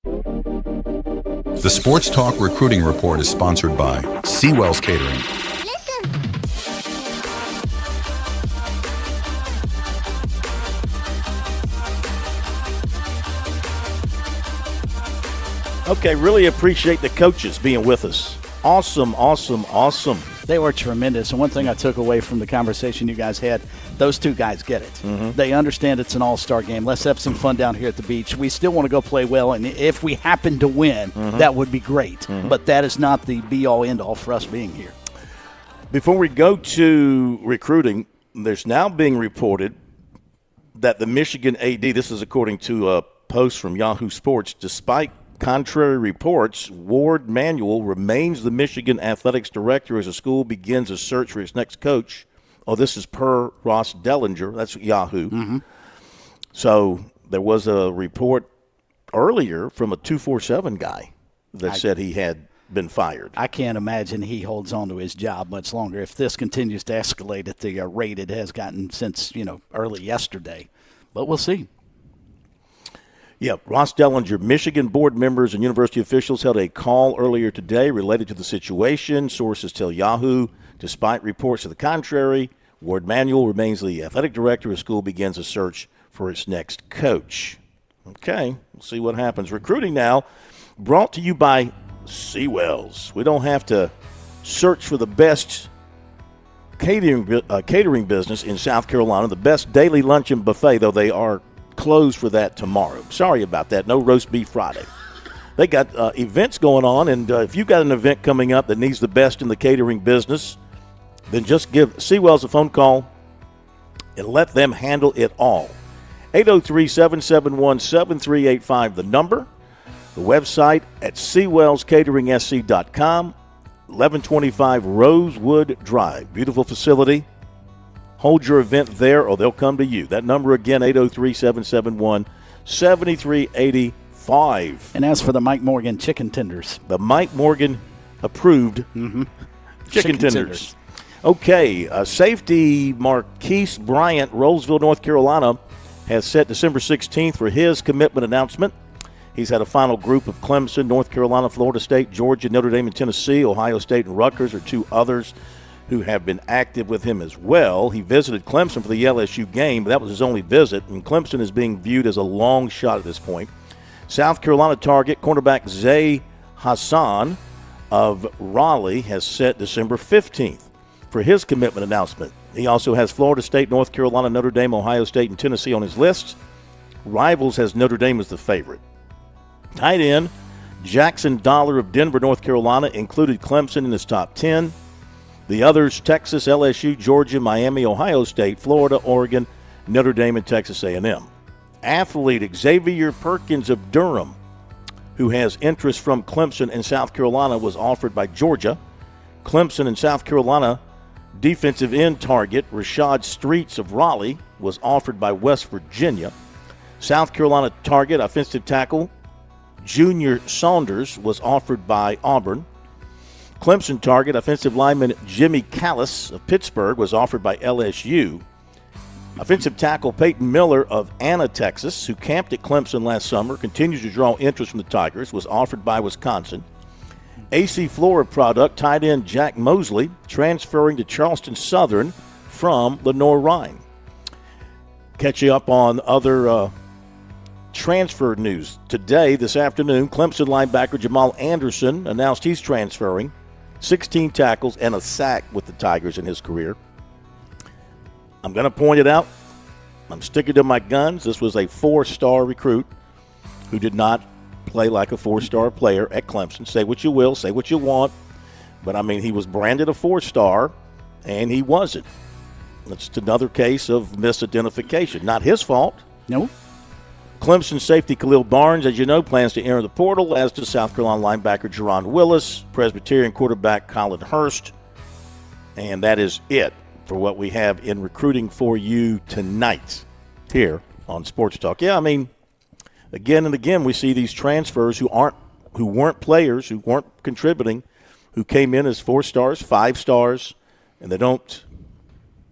The Sports Talk Recruiting Report is sponsored by Seawell's Catering. Okay, really appreciate the coaches being with us. Awesome. They were tremendous. And one thing I took away from the conversation you guys had, those two guys get it. Mm-hmm. They understand it's an all-star game. Let's have some fun down here at the beach. We still want to go play well, and if we happen to win, that would be great. But that is not the be-all, end-all for us being here. Before we go to recruiting, there's now being reported that the Michigan AD, this is according to a post from Yahoo Sports, despite contrary reports, Ward Manuel remains the Michigan athletics director as the school begins a search for its next coach. Oh, this is per Ross Dellinger. That's Yahoo. So there was a report earlier from a 247 guy that said he had been fired. I can't imagine he holds on to his job much longer if this continues to escalate at the rate it has gotten since, early yesterday. But we'll see. Yeah, Ross Dellinger, Michigan board members and university officials held a call earlier today related to the situation. Sources tell Yahoo, despite reports to the contrary, Ward Manuel remains the athletic director as school begins a search for its next coach. Okay, we'll see what happens. Recruiting now, brought to you by Seawells. We don't have to search for the best catering business in South Carolina, the best daily lunch and buffet, though they are closed for that tomorrow. Sorry about that. No roast beef Friday. They got events going on, and if you've got an event coming up that needs the best in the catering business, then just give Seawells a phone call and let them handle it all. 803-771-7385, the number. The website at SeawellsCateringSC.com, 1125 Rosewood Drive. Beautiful facility. Hold your event there or they'll come to you. That number again, 803-771-7385. And as for the Mike Morgan chicken tenders. The Mike Morgan approved chicken tenders. Okay, safety Marquise Bryant, Rolesville, North Carolina, has set December 16th for his commitment announcement. He's had a final group of Clemson, North Carolina, Florida State, Georgia, Notre Dame, and Tennessee. Ohio State and Rutgers are two others who have been active with him as well. He visited Clemson for the LSU game, but that was his only visit, and Clemson is being viewed as a long shot at this point. South Carolina target cornerback Zay Hassan of Raleigh has set December 15th for his commitment announcement. He also has Florida State, North Carolina, Notre Dame, Ohio State, and Tennessee on his list. Rivals has Notre Dame as the favorite. Tight end Jackson Dollar of Denver, North Carolina, included Clemson in his top 10. The others, Texas, LSU, Georgia, Miami, Ohio State, Florida, Oregon, Notre Dame, and Texas A&M. Athlete Xavier Perkins of Durham, who has interest from Clemson and South Carolina, was offered by Georgia. Clemson and South Carolina defensive end target Rashad Streets of Raleigh was offered by West Virginia. South Carolina target offensive tackle Junior Saunders was offered by Auburn. Clemson target offensive lineman Jimmy Callis of Pittsburgh was offered by LSU. Offensive tackle Peyton Miller of Anna, Texas, who camped at Clemson last summer, continues to draw interest from the Tigers, was offered by Wisconsin. AC Florida product tight end Jack Mosley transferring to Charleston Southern from Lenoir-Rhyne. Catch you up on other transfer news. Today, this afternoon, Clemson linebacker Jamal Anderson announced he's transferring. 16 tackles and a sack with the Tigers in his career. I'm going to point it out. I'm sticking to my guns. This was a 4-star recruit who did not play like a 4-star player at Clemson. Say what you will, say what you want. But, I mean, he was branded a 4-star, and he wasn't. That's another case of misidentification. Not his fault. No. Clemson safety Khalil Barnes, as you know, plans to enter the portal, as does South Carolina linebacker Jerron Willis, Presbyterian quarterback Colin Hurst. And that is it for what we have in recruiting for you tonight here on Sports Talk. Yeah, I mean, again and again we see these transfers who weren't players, who weren't contributing, who came in as 4-stars, 5-stars, and they don't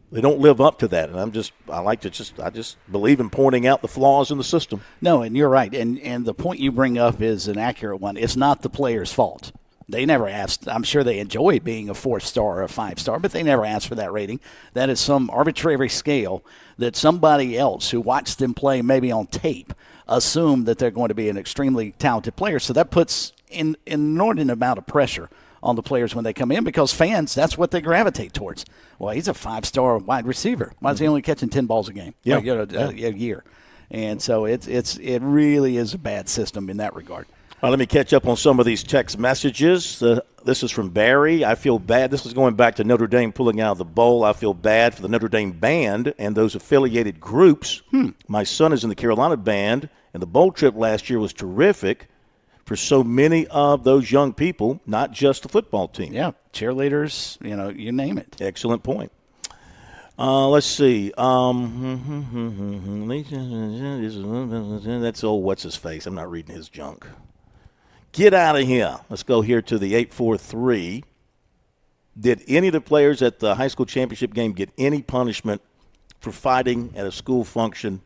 live up to that. And I just believe in pointing out the flaws in the system. No, and you're right. And the point you bring up is an accurate one. It's not the player's fault. They never asked. I'm sure they enjoy being a 4-star or a 5-star, but they never asked for that rating. That is some arbitrary scale that somebody else who watched them play maybe on tape assumed that they're going to be an extremely talented player. So that puts an inordinate amount of pressure on the players when they come in, because fans, that's what they gravitate towards. Well, he's a 5-star wide receiver. Why is he only catching 10 balls a game? Yeah. A year. And so it really is a bad system in that regard. Let me catch up on some of these text messages. This is from Barry. I feel bad. This is going back to Notre Dame pulling out of the bowl. I feel bad for the Notre Dame band and those affiliated groups. My son is in the Carolina band, and the bowl trip last year was terrific for so many of those young people, not just the football team. Yeah, cheerleaders, you name it. Excellent point. Let's see. That's old what's-his-face. I'm not reading his junk. Get out of here. Let's go here to the 843. Did any of the players at the high school championship game get any punishment for fighting at a school function?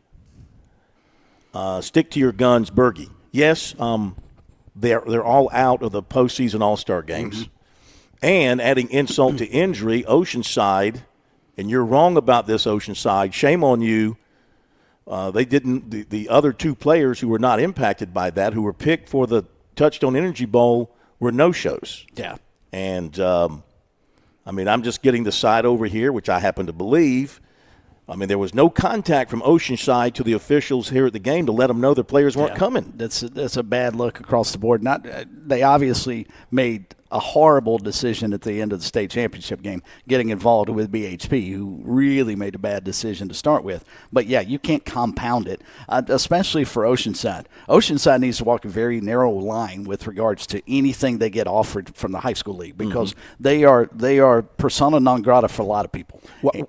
Stick to your guns, Bergie. Yes, they're all out of the postseason All-Star games. And adding insult to injury, Oceanside, and you're wrong about this, Oceanside, shame on you. They didn't. The other 2 players who were not impacted by that, who were picked for the Touchstone Energy Bowl, were no-shows. Yeah. And, I'm just getting the side over here, which I happen to believe. There was no contact from Oceanside to the officials here at the game to let them know their players weren't coming. That's a bad look across the board. They obviously made a horrible decision at the end of the state championship game, getting involved with BHP, who really made a bad decision to start with. But, yeah, you can't compound it, especially for Oceanside. Oceanside needs to walk a very narrow line with regards to anything they get offered from the high school league, because they are persona non grata for a lot of people.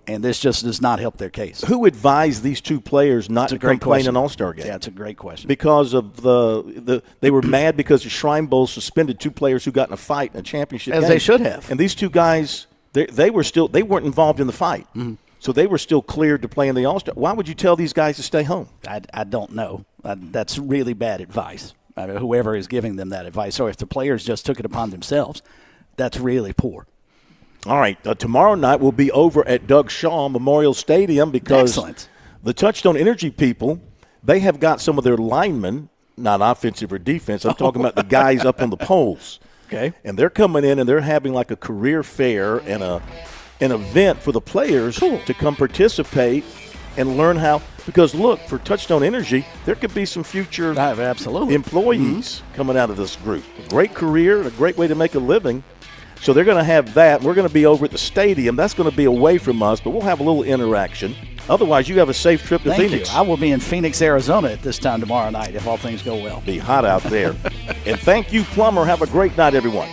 And this just does not help their case. Who advised these 2 players not to come play in an All-Star game? Yeah, it's a great question. Because of they were mad because the Shrine Bowl suspended 2 players who got in a fight in a championship game. As they should have. And these 2 guys, they weren't involved in the fight. So they were still cleared to play in the All-Star. Why would you tell these guys to stay home? I don't know. That's really bad advice. Whoever is giving them that advice. So if the players just took it upon themselves, that's really poor. All right, tomorrow night we'll be over at Doug Shaw Memorial Stadium because the Touchstone Energy people, they have got some of their linemen, not offensive or defense, I'm talking about the guys up on the poles. Okay. And they're coming in and they're having like a career fair and an event for the players to come participate and learn how. Because, look, for Touchstone Energy, there could be some future employees coming out of this group. A great career, a great way to make a living. So they're going to have that. We're going to be over at the stadium. That's going to be away from us, but we'll have a little interaction. Otherwise, you have a safe trip to Phoenix. You. I will be in Phoenix, Arizona at this time tomorrow night if all things go well. Be hot out there. And thank you, Plummer. Have a great night, everyone.